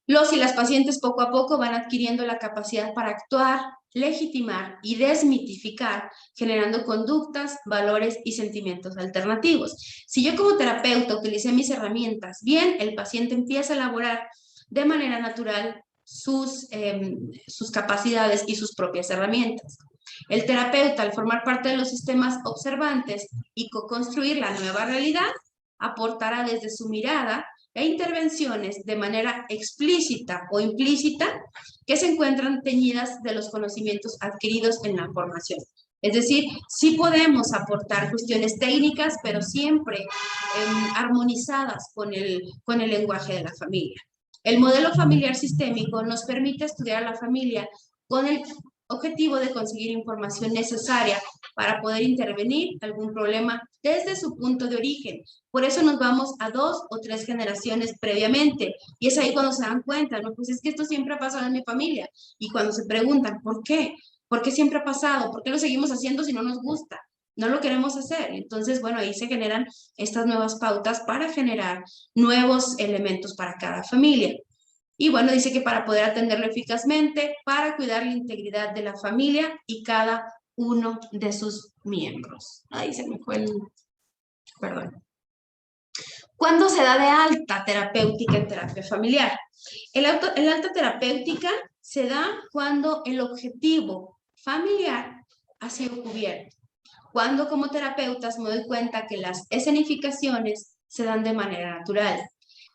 Los y las pacientes poco a poco van adquiriendo la capacidad para actuar, legitimar y desmitificar, generando conductas, valores y sentimientos alternativos. Si yo como terapeuta utilicé mis herramientas bien, el paciente empieza a elaborar de manera natural sus capacidades y sus propias herramientas. El terapeuta, al formar parte de los sistemas observantes y co-construir la nueva realidad, aportará desde su mirada e intervenciones de manera explícita o implícita que se encuentran teñidas de los conocimientos adquiridos en la formación. Es decir, sí podemos aportar cuestiones técnicas, pero siempre armonizadas con el lenguaje de la familia. El modelo familiar sistémico nos permite estudiar a la familia con el objetivo de conseguir información necesaria para poder intervenir algún problema desde su punto de origen. Por eso nos vamos a 2 o 3 generaciones previamente. Y es ahí cuando se dan cuenta, ¿no? Pues es que esto siempre ha pasado en mi familia. Y cuando se preguntan, ¿por qué? ¿Por qué siempre ha pasado? ¿Por qué lo seguimos haciendo si no nos gusta? No lo queremos hacer. Entonces, bueno, ahí se generan estas nuevas pautas para generar nuevos elementos para cada familia. Y bueno, dice que para poder atenderlo eficazmente, para cuidar la integridad de la familia y cada uno de sus miembros. Ahí se me fue perdón. ¿Cuándo se da de alta terapéutica en terapia familiar? El alta terapéutica se da cuando el objetivo familiar ha sido cubierto. Cuando como terapeutas me doy cuenta que las escenificaciones se dan de manera natural,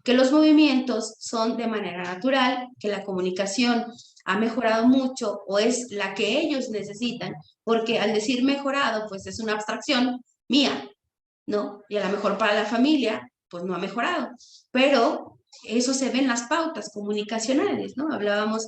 que los movimientos son de manera natural, que la comunicación ha mejorado mucho o es la que ellos necesitan, porque al decir mejorado, pues es una abstracción mía, ¿no? Y a lo mejor para la familia, pues no ha mejorado, pero eso se ve en las pautas comunicacionales, ¿no? Hablábamos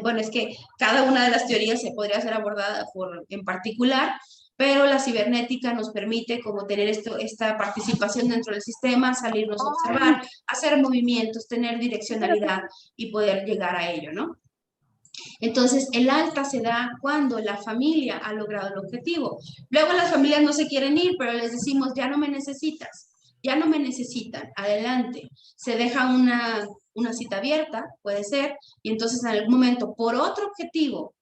bueno, es que cada una de las teorías se podría ser abordada en particular, pero la cibernética nos permite como tener esta participación dentro del sistema, salirnos a observar, hacer movimientos, tener direccionalidad y poder llegar a ello, ¿no? Entonces, el alta se da cuando la familia ha logrado el objetivo. Luego las familias no se quieren ir, pero les decimos, ya no me necesitas, ya no me necesitan, adelante. Se deja una cita abierta, puede ser, y entonces en algún momento, por otro objetivo,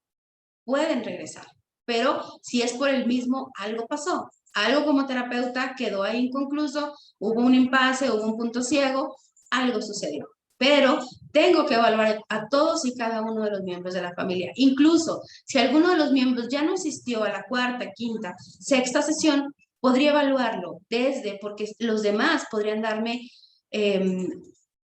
pueden regresar. Pero si es por el mismo, algo pasó. Algo como terapeuta quedó ahí inconcluso, hubo un impasse, hubo un punto ciego, algo sucedió. Pero tengo que evaluar a todos y cada uno de los miembros de la familia. Incluso si alguno de los miembros ya no asistió a la 4ª, 5ª, 6ª sesión, podría evaluarlo porque los demás podrían darme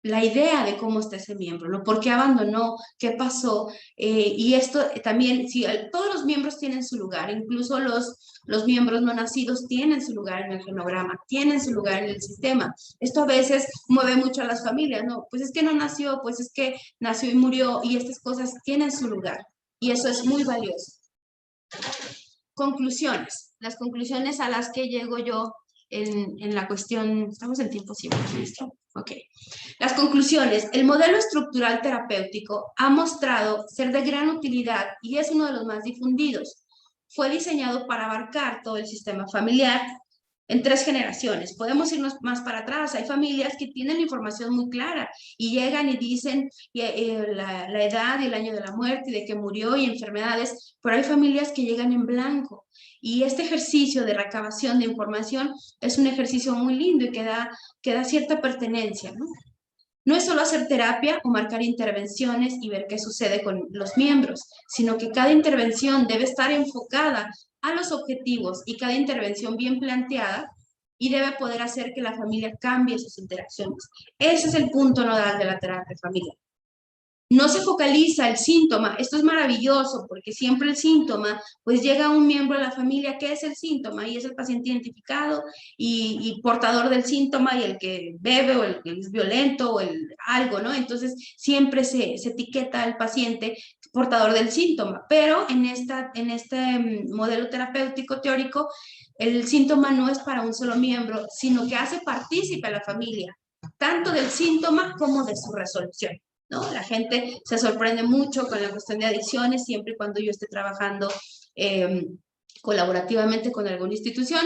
la idea de cómo está ese miembro, ¿no? ¿Por qué abandonó? ¿Qué pasó? Y esto también, sí, todos los miembros tienen su lugar, incluso los miembros no nacidos tienen su lugar en el genograma, tienen su lugar en el sistema. Esto a veces mueve mucho a las familias, ¿no? Pues es que no nació, pues es que nació y murió, y estas cosas tienen su lugar, y eso es muy valioso. Conclusiones. Las conclusiones a las que llego yo en la cuestión, estamos en tiempo siempre, ¿listo? Ok. Las conclusiones. El modelo estructural terapéutico ha mostrado ser de gran utilidad y es uno de los más difundidos. Fue diseñado para abarcar todo el sistema familiar en 3 generaciones. Podemos irnos más para atrás. Hay familias que tienen la información muy clara y llegan y dicen la edad y el año de la muerte y de que murió y enfermedades, pero hay familias que llegan en blanco. Y este ejercicio de recabación de información es un ejercicio muy lindo y que da cierta pertenencia, ¿no? No es solo hacer terapia o marcar intervenciones y ver qué sucede con los miembros, sino que cada intervención debe estar enfocada a los objetivos y cada intervención bien planteada y debe poder hacer que la familia cambie sus interacciones. Ese es el punto nodal de la terapia familiar. No se focaliza el síntoma. Esto es maravilloso porque siempre el síntoma, pues llega a un miembro de la familia, ¿qué es el síntoma? Y es el paciente identificado y portador del síntoma y el que bebe o el que es violento o el algo, ¿no? Entonces siempre se etiqueta al paciente portador del síntoma, pero en este modelo terapéutico teórico, el síntoma no es para un solo miembro, sino que hace partícipe a la familia, tanto del síntoma como de su resolución, ¿no? La gente se sorprende mucho con la cuestión de adicciones, siempre y cuando yo esté trabajando colaborativamente con alguna institución.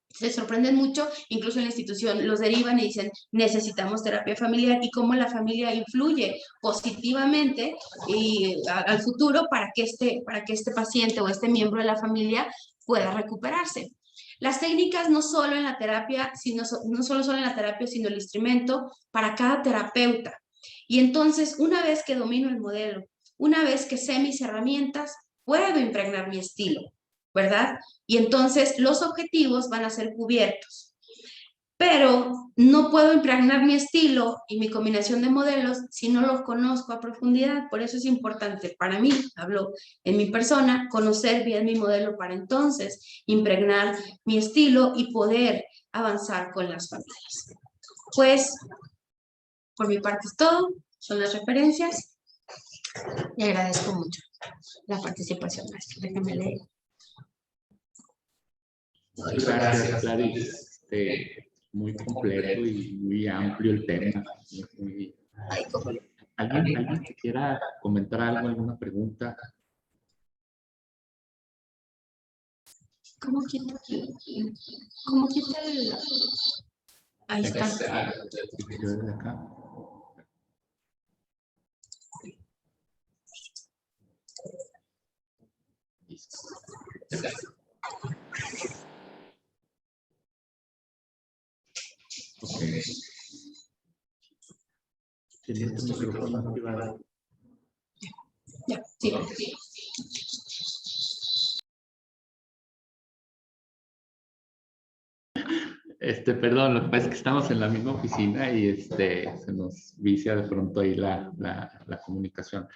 Se sorprenden mucho, incluso en la institución los derivan y dicen, necesitamos terapia familiar y cómo la familia influye positivamente al futuro para que este paciente o este miembro de la familia pueda recuperarse. Las técnicas no solo en la terapia, no solo son en la terapia, sino el instrumento para cada terapeuta. Y entonces, una vez que domino el modelo, una vez que sé mis herramientas, puedo impregnar mi estilo, ¿verdad? Y entonces los objetivos van a ser cubiertos. Pero no puedo impregnar mi estilo y mi combinación de modelos si no los conozco a profundidad. Por eso es importante para mí, hablo en mi persona, conocer bien mi modelo para entonces impregnar mi estilo y poder avanzar con las familias. Pues, por mi parte es todo, son las referencias y agradezco mucho la participación, maestra. Déjame leer. Gracias, Gladys. Muy completo y muy amplio el tema. ¿Alguien que quiera comentar algo, alguna pregunta? ¿Cómo quita el...? Ahí está. Desde acá. Ok. Tienes tu micrófono activado. Ya, sí. Perdón, lo que pasa es que estamos en la misma oficina y se nos vicia de pronto ahí la comunicación.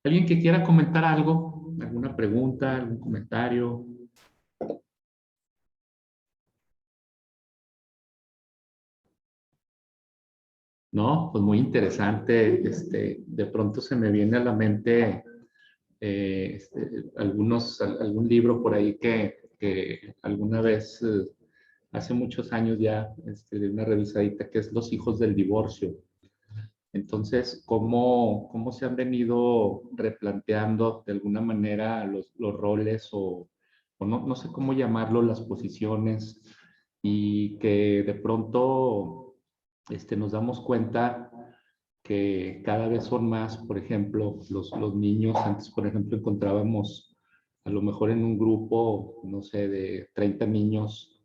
¿Alguien que quiera comentar algo? ¿Alguna pregunta? ¿Algún comentario? No, pues muy interesante. De pronto se me viene a la mente algún libro por ahí que alguna vez, hace muchos años ya, de una revisadita, que es Los hijos del divorcio. Entonces, ¿cómo se han venido replanteando de alguna manera los roles o no sé cómo llamarlo, las posiciones, y que de pronto nos damos cuenta que cada vez son más, por ejemplo, los niños? Antes, por ejemplo, encontrábamos a lo mejor en un grupo, no sé, de 30 niños,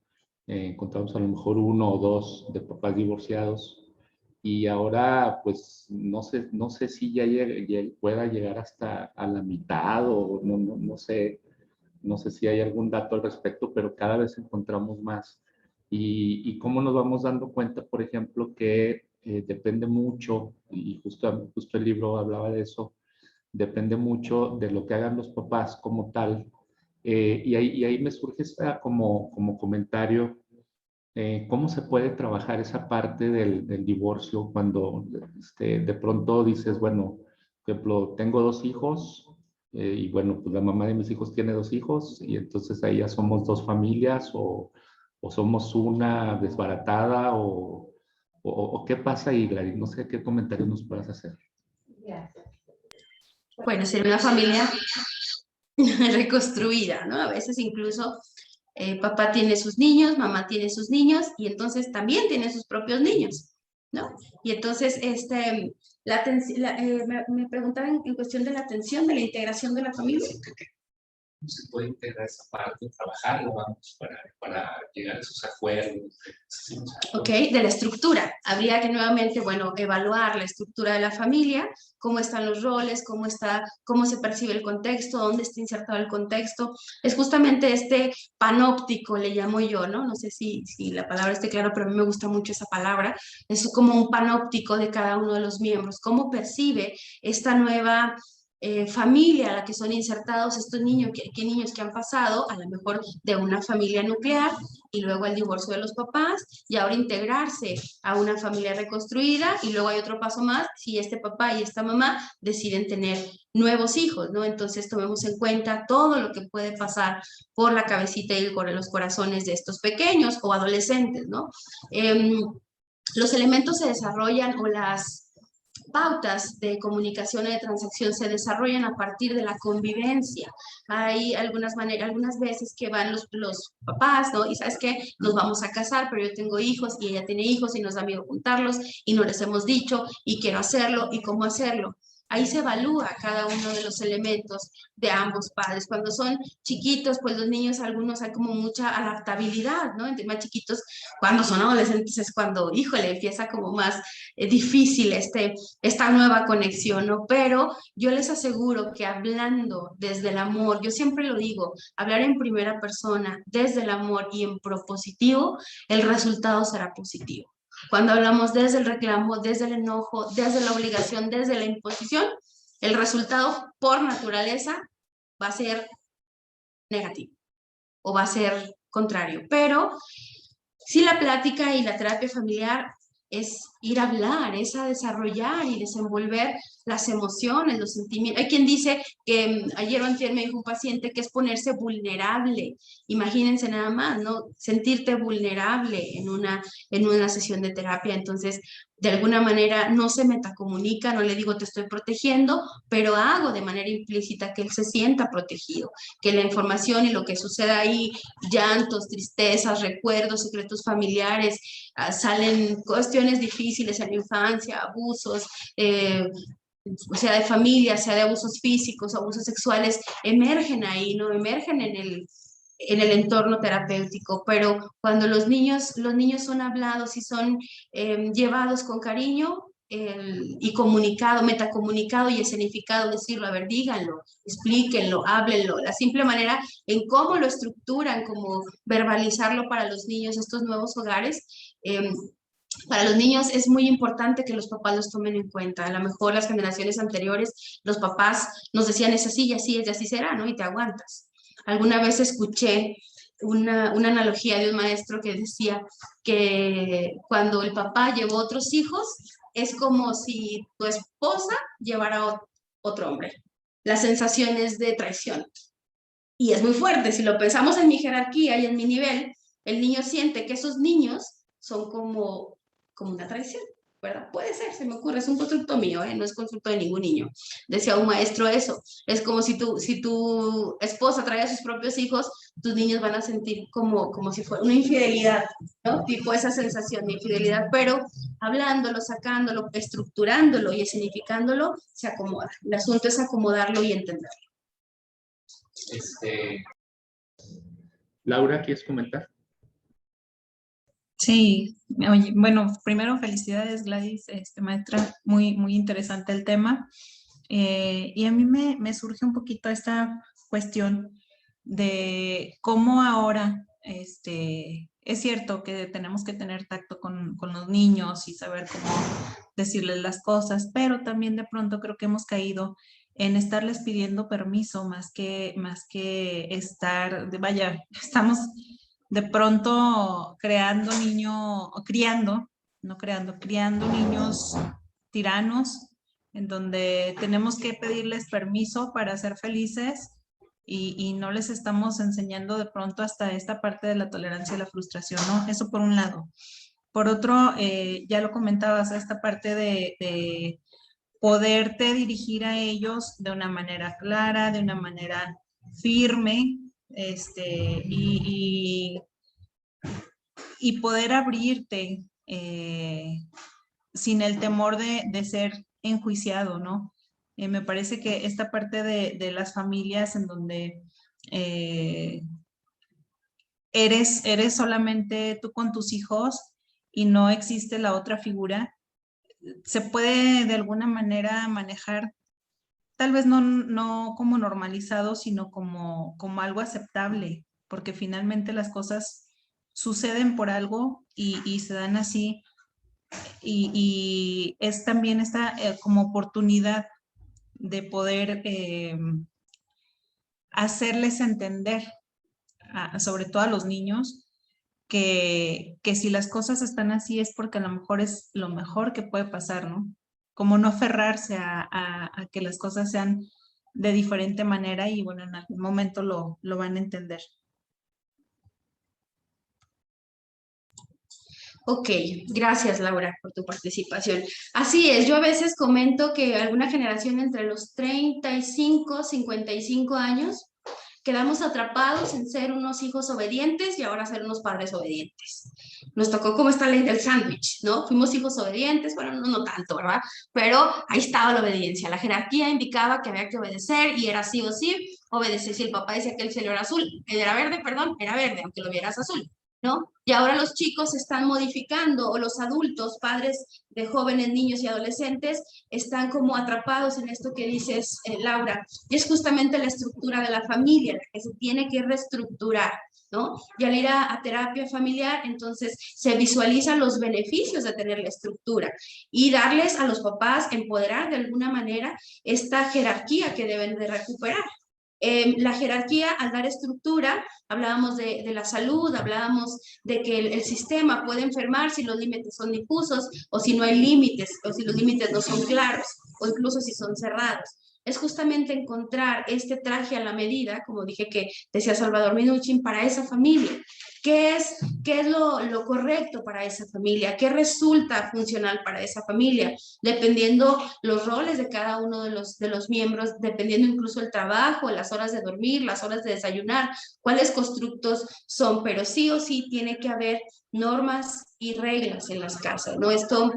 encontramos a lo mejor uno o dos de papás divorciados, y ahora pues no sé si ya pueda llegar hasta a la mitad o no sé si hay algún dato al respecto, pero cada vez encontramos más. Y cómo nos vamos dando cuenta, por ejemplo, que depende mucho, y justo el libro hablaba de eso, depende mucho de lo que hagan los papás como tal. Y ahí me surge como comentario, ¿cómo se puede trabajar esa parte del divorcio cuando de pronto dices, bueno, por ejemplo, tengo 2 hijos, y bueno, pues la mamá de mis hijos tiene 2 hijos y entonces ahí ya somos 2 familias o somos una desbaratada o qué pasa ahí, Gladys? No sé qué comentarios nos puedas hacer. Bueno, sería una familia reconstruida, ¿no? A veces incluso papá tiene sus niños, mamá tiene sus niños y entonces también tiene sus propios niños, ¿no? Y entonces, me preguntaban en cuestión de la atención, de la integración de la familia. ¿Cómo se puede integrar esa parte, trabajarlo, vamos, para llegar a esos acuerdos? Ok, de la estructura. Habría que nuevamente, bueno, evaluar la estructura de la familia, cómo están los roles, cómo se percibe el contexto, dónde está insertado el contexto. Es justamente este panóptico, le llamo yo, ¿no? No sé si la palabra esté clara, pero a mí me gusta mucho esa palabra. Es como un panóptico de cada uno de los miembros. ¿Cómo percibe esta nueva familia a la que son insertados estos niños, qué niños que han pasado a lo mejor de una familia nuclear y luego el divorcio de los papás y ahora integrarse a una familia reconstruida y luego hay otro paso más si este papá y esta mamá deciden tener nuevos hijos, ¿no? Entonces tomemos en cuenta todo lo que puede pasar por la cabecita y por los corazones de estos pequeños o adolescentes, ¿no? Los elementos se desarrollan o las pautas de comunicación y de transacción se desarrollan a partir de la convivencia. Hay algunas veces que van los papás, ¿no? Y sabes qué, nos vamos a casar, pero yo tengo hijos y ella tiene hijos y nos da miedo juntarlos y no les hemos dicho y quiero hacerlo y cómo hacerlo. Ahí se evalúa cada uno de los elementos de ambos padres. Cuando son chiquitos, pues los niños, algunos hay como mucha adaptabilidad, ¿no? Entre más chiquitos, cuando son adolescentes es cuando, híjole, empieza como más difícil esta nueva conexión, ¿no? Pero yo les aseguro que hablando desde el amor, yo siempre lo digo, hablar en primera persona, desde el amor y en propositivo, el resultado será positivo. Cuando hablamos desde el reclamo, desde el enojo, desde la obligación, desde la imposición, el resultado por naturaleza va a ser negativo o va a ser contrario. Pero si la plática y la terapia familiar es ir a hablar, es a desarrollar y desenvolver las emociones, los sentimientos. Hay quien dice que ayer o antier me dijo un paciente que es ponerse vulnerable. Imagínense nada más, ¿no? Sentirte vulnerable en una sesión de terapia. Entonces, de alguna manera no se metacomunica, no le digo te estoy protegiendo, pero hago de manera implícita que él se sienta protegido, que la información y lo que suceda ahí, llantos, tristezas, recuerdos, secretos familiares, salen cuestiones difíciles en la infancia, abusos, sea de familia, sea de abusos físicos, abusos sexuales, emergen ahí, ¿no? Emergen en el entorno terapéutico, pero cuando los niños son hablados y son llevados con cariño y comunicado, metacomunicado y escenificado, decirlo, a ver, díganlo, explíquenlo, háblenlo, la simple manera en cómo lo estructuran, cómo verbalizarlo para los niños, estos nuevos hogares, para los niños es muy importante que los papás los tomen en cuenta. A lo mejor las generaciones anteriores, los papás nos decían es así y así es y así será, ¿no? Y te aguantas. Alguna vez escuché una analogía de un maestro que decía que cuando el papá llevó otros hijos, es como si tu esposa llevara otro hombre. La sensación es de traición. Y es muy fuerte. Si lo pensamos en mi jerarquía y en mi nivel, el niño siente que esos niños son como una traición, ¿verdad? Puede ser, se me ocurre, es un constructo mío, no es constructo de ningún niño. Decía un maestro eso, es como si tu esposa trae a sus propios hijos, tus niños van a sentir como si fuera una infidelidad, ¿no? Tipo esa sensación de infidelidad, pero hablándolo, sacándolo, estructurándolo y escenificándolo, se acomoda. El asunto es acomodarlo y entenderlo. Laura, ¿quieres comentar? Sí, oye, bueno, primero felicidades Gladys, maestra, muy, muy interesante el tema. Y a mí me surge un poquito esta cuestión de cómo ahora es cierto que tenemos que tener tacto con los niños y saber cómo decirles las cosas, pero también de pronto creo que hemos caído en estarles pidiendo permiso más que estar, vaya, estamos de pronto criando niños tiranos, en donde tenemos que pedirles permiso para ser felices y no les estamos enseñando de pronto hasta esta parte de la tolerancia y la frustración, ¿no? Eso por un lado. Por otro, ya lo comentabas, esta parte de poderte dirigir a ellos de una manera clara, de una manera firme, y poder abrirte sin el temor de ser enjuiciado, ¿no? Me parece que esta parte de las familias en donde eres solamente tú con tus hijos y no existe la otra figura, se puede de alguna manera manejar, tal vez no como normalizado, sino como algo aceptable, porque finalmente las cosas suceden por algo y se dan así, y es también esta como oportunidad de poder hacerles entender, sobre todo a los niños, que si las cosas están así es porque a lo mejor es lo mejor que puede pasar, ¿no? Como no aferrarse a que las cosas sean de diferente manera y bueno, en algún momento lo van a entender. Ok, gracias Laura por tu participación. Así es, yo a veces comento que alguna generación entre los 35, 55 años quedamos atrapados en ser unos hijos obedientes y ahora ser unos padres obedientes. Nos tocó como esta ley del sándwich, ¿no? Fuimos hijos obedientes, bueno, no tanto, ¿verdad? Pero ahí estaba la obediencia. La jerarquía indicaba que había que obedecer y era sí o sí obedecer. Si el papá decía que el cielo era azul, era verde, perdón, era verde, aunque lo vieras azul, ¿no? Y ahora los chicos se están modificando, o los adultos, padres de jóvenes, niños y adolescentes, están como atrapados en esto que dices, Laura, y es justamente la estructura de la familia, la que se tiene que reestructurar, ¿no? Y al ir a terapia familiar, entonces se visualizan los beneficios de tener la estructura y darles a los papás, empoderar de alguna manera esta jerarquía que deben de recuperar. La jerarquía, al dar estructura, hablábamos de la salud, hablábamos de que el sistema puede enfermar si los límites son difusos o si no hay límites, o si los límites no son claros, o incluso si son cerrados. Es justamente encontrar este traje a la medida, como dije que decía Salvador Minuchin, para esa familia. ¿Qué es lo correcto para esa familia? ¿Qué resulta funcional para esa familia? Dependiendo los roles de cada uno de los miembros, dependiendo incluso el trabajo, las horas de dormir, las horas de desayunar, cuáles constructos son, pero sí o sí tiene que haber normas y reglas en las casas, ¿no? Esto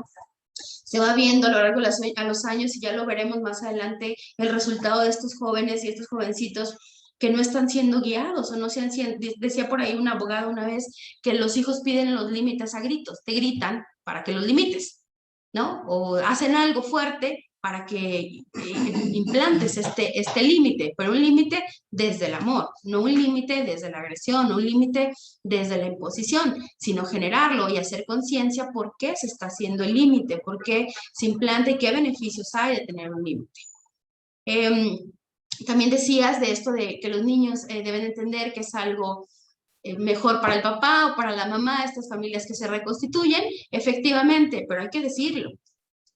se va viendo a lo largo de los años y ya lo veremos más adelante, el resultado de estos jóvenes y estos jovencitos que no están siendo guiados o no sean, decía por ahí un abogado una vez que los hijos piden los límites a gritos, te gritan para que los limites, ¿no? O hacen algo fuerte para que implantes este límite, pero un límite desde el amor, no un límite desde la agresión, no un límite desde la imposición, sino generarlo y hacer conciencia por qué se está haciendo el límite, por qué se implanta y qué beneficios hay de tener un límite. También decías de esto de que los niños deben entender que es algo mejor para el papá o para la mamá, estas familias que se reconstituyen, efectivamente, pero hay que decirlo,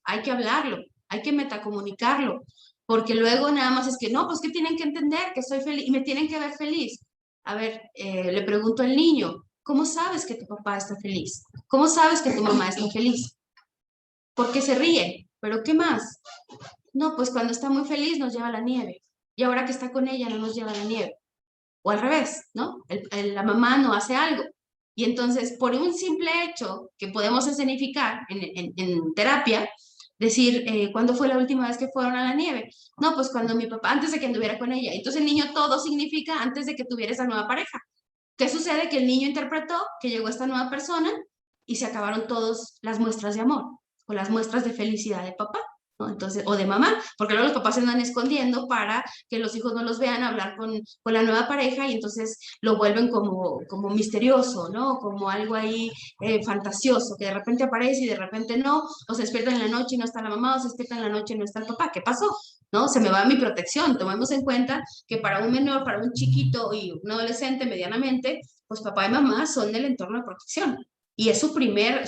hay que hablarlo, hay que metacomunicarlo, porque luego nada más es que no, pues que tienen que entender que soy feliz y me tienen que ver feliz. A ver, le pregunto al niño, ¿cómo sabes que tu papá está feliz? ¿Cómo sabes que tu mamá está feliz? ¿Por qué se ríe? ¿Pero qué más? No, pues cuando está muy feliz nos lleva a la nieve y ahora que está con ella no nos lleva a la nieve. O al revés, ¿no? La mamá no hace algo. Y entonces, por un simple hecho que podemos escenificar en terapia, decir, ¿cuándo fue la última vez que fueron a la nieve? No, pues cuando mi papá, antes de que anduviera con ella. Entonces el niño todo significa antes de que tuviera esa nueva pareja. ¿Qué sucede? Que el niño interpretó que llegó esta nueva persona y se acabaron todas las muestras de amor o las muestras de felicidad de papá. ¿no? Entonces, o de mamá, porque luego los papás se andan escondiendo para que los hijos no los vean hablar con la nueva pareja y entonces lo vuelven como misterioso, ¿no? Como algo ahí fantasioso, que de repente aparece y de repente no, o se despierta en la noche y no está la mamá, o se despierta en la noche y no está el papá. ¿Qué pasó? ¿No? Se me va mi protección. Tomemos en cuenta que para un menor, para un chiquito y un adolescente medianamente, pues papá y mamá son del entorno de protección. Y es su primer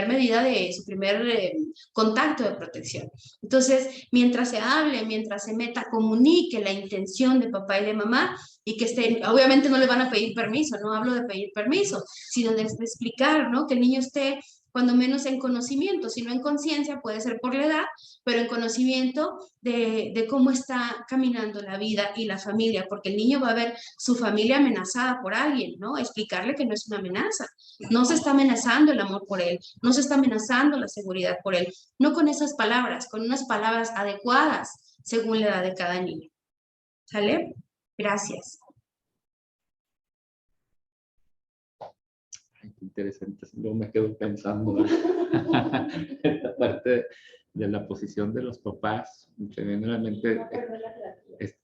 medida su primer contacto de protección. Entonces, mientras se hable, mientras se meta, comunique la intención de papá y de mamá y que estén, obviamente no le van a pedir permiso, no hablo de pedir permiso, sino de explicar, ¿no? Que el niño esté cuando menos en conocimiento, si no en conciencia, puede ser por la edad, pero en conocimiento de cómo está caminando la vida y la familia, porque el niño va a ver su familia amenazada por alguien, ¿no? Explicarle que no es una amenaza, no se está amenazando el amor por él, no se está amenazando la seguridad por él, no con esas palabras, con unas palabras adecuadas según la edad de cada niño. ¿Sale? Gracias. Ay, qué interesante. Luego me quedo pensando esta parte de la posición de los papás, generalmente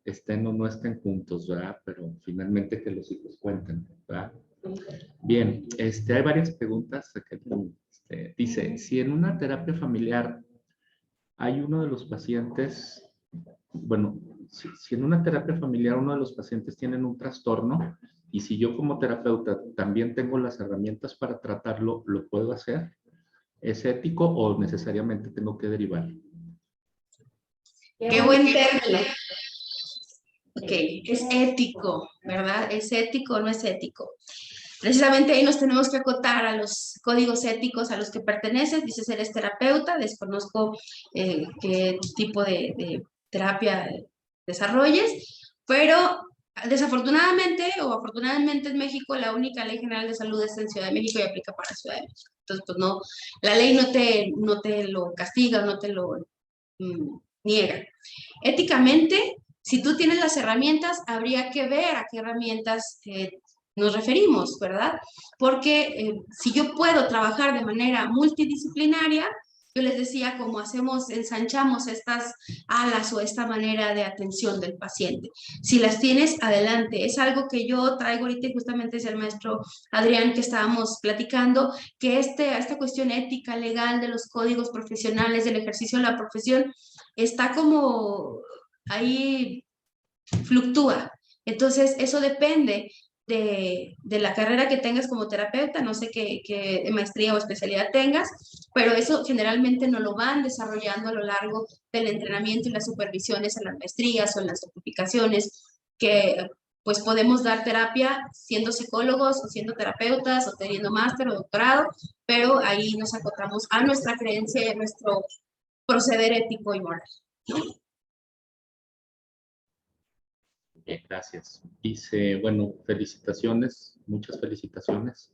estén o no estén juntos, ¿verdad? Pero finalmente que los hijos cuenten, ¿verdad? Bien, hay varias preguntas. Dice, si en una terapia familiar hay uno de los pacientes, bueno, si en una terapia familiar uno de los pacientes tienen un trastorno, y si yo como terapeuta también tengo las herramientas para tratarlo, ¿lo puedo hacer? ¿Es ético o necesariamente tengo que derivar? Qué buen término. Ok, es ético, ¿verdad? ¿Es ético o no es ético? Precisamente ahí nos tenemos que acotar a los códigos éticos a los que perteneces. Dices, eres terapeuta, desconozco qué tipo de terapia desarrolles, pero desafortunadamente o afortunadamente en México la única ley general de salud es en Ciudad de México y aplica para Ciudad de México. Entonces, pues no, la ley no te lo castiga, no te lo niega. Éticamente, si tú tienes las herramientas, habría que ver a qué herramientas nos referimos, ¿verdad? Porque si yo puedo trabajar de manera multidisciplinaria, yo les decía, como ensanchamos estas alas o esta manera de atención del paciente. Si las tienes, adelante. Es algo que yo traigo ahorita, y justamente es el maestro Adrián que estábamos platicando, que esta cuestión ética, legal, de los códigos profesionales, del ejercicio de la profesión, está como ahí, fluctúa. Entonces, eso depende de la carrera que tengas como terapeuta, no sé qué maestría o especialidad tengas, pero eso generalmente no lo van desarrollando a lo largo del entrenamiento y las supervisiones en las maestrías o en las certificaciones, que pues podemos dar terapia siendo psicólogos o siendo terapeutas o teniendo máster o doctorado, pero ahí nos acotamos a nuestra creencia y a nuestro proceder ético y moral, ¿no? Bien, gracias. Dice, bueno, felicitaciones, muchas felicitaciones.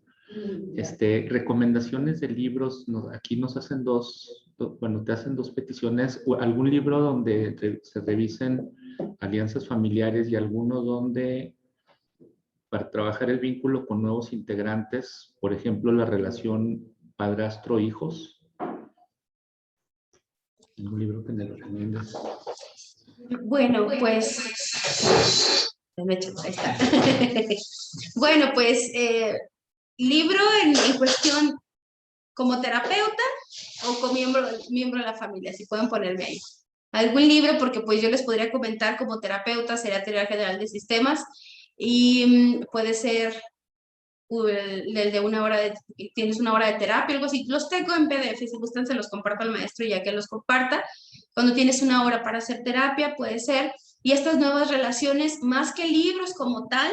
Recomendaciones de libros, aquí nos hacen te hacen dos peticiones, algún libro donde se revisen alianzas familiares y alguno donde para trabajar el vínculo con nuevos integrantes, por ejemplo, la relación padrastro-hijos. Un libro que me recomiendas. Bueno, pues, ahí está. Bueno, pues, libro en cuestión como terapeuta o como miembro de la familia, si pueden ponerme ahí. Algún libro, porque pues yo les podría comentar como terapeuta, sería Teoría General de Sistemas, y puede ser el de tienes una hora de terapia, algo así. Los tengo en PDF, si gustan se los comparto al maestro ya que los comparta. Cuando tienes una hora para hacer terapia, puede ser. Y estas nuevas relaciones, más que libros como tal,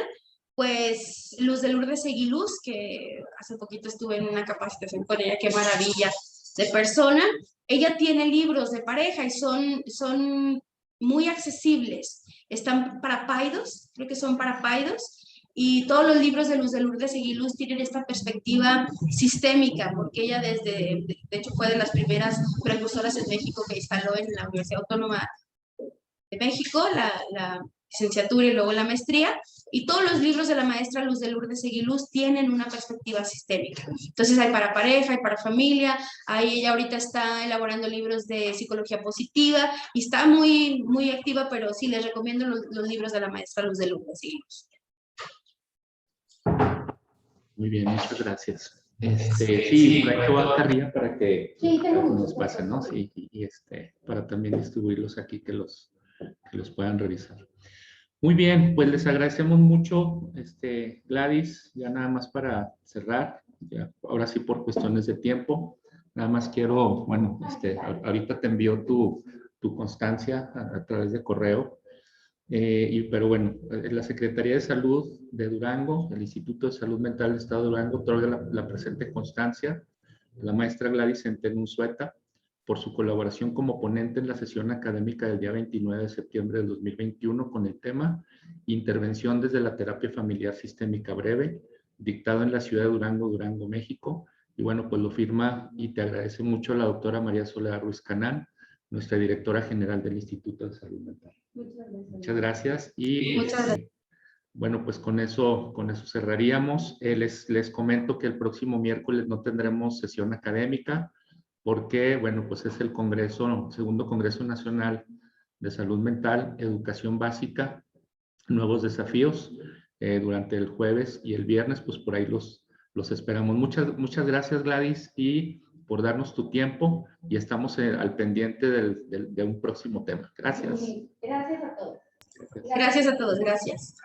pues Luz de Lourdes Seguiluz, que hace poquito estuve en una capacitación con ella, qué maravilla de persona. Ella tiene libros de pareja y son muy accesibles. Están para paidos, creo que son para paidos. Y todos los libros de Luz de Lourdes Seguiluz tienen esta perspectiva sistémica, porque ella de hecho fue de las primeras precursoras en México que instaló en la Universidad Autónoma de México la licenciatura y luego la maestría, Y todos los libros de la maestra Luz de Lourdes Seguiluz tienen una perspectiva sistémica. Entonces hay para pareja, hay para familia, ahí ella ahorita está elaborando libros de psicología positiva y está muy, muy activa, pero sí les recomiendo los libros de la maestra Luz de Lourdes Seguiluz. Muy bien, muchas gracias. Sí, por ahí te voy a dar carrilla para que nos pasen, ¿no? Sí, y para también distribuirlos aquí, que los puedan revisar. Muy bien, pues les agradecemos mucho, Gladys, ya nada más para cerrar, ya, ahora sí por cuestiones de tiempo, nada más quiero, bueno, ahorita te envío tu constancia a través de correo, pero bueno, la Secretaría de Salud de Durango, el Instituto de Salud Mental del Estado de Durango, otorga la presente constancia a la maestra Gladys Centeno Unzueta por su colaboración como ponente en la sesión académica del día 29 de septiembre de 2021 con el tema Intervención desde la terapia familiar sistémica breve, dictado en la ciudad de Durango, Durango, México. Y bueno, pues lo firma y te agradece mucho la doctora María Soledad Ruiz Canán, nuestra directora general del Instituto de Salud Mental. Muchas gracias. Y bueno, pues con eso cerraríamos. Les comento que el próximo miércoles no tendremos sesión académica porque, bueno, pues es el segundo Congreso Nacional de Salud Mental, Educación Básica, Nuevos Desafíos, durante el jueves y el viernes, pues por ahí los esperamos. Muchas gracias, Gladys, y por darnos tu tiempo, y estamos al pendiente de un próximo tema. Gracias. Gracias a todos. Gracias a todos, gracias.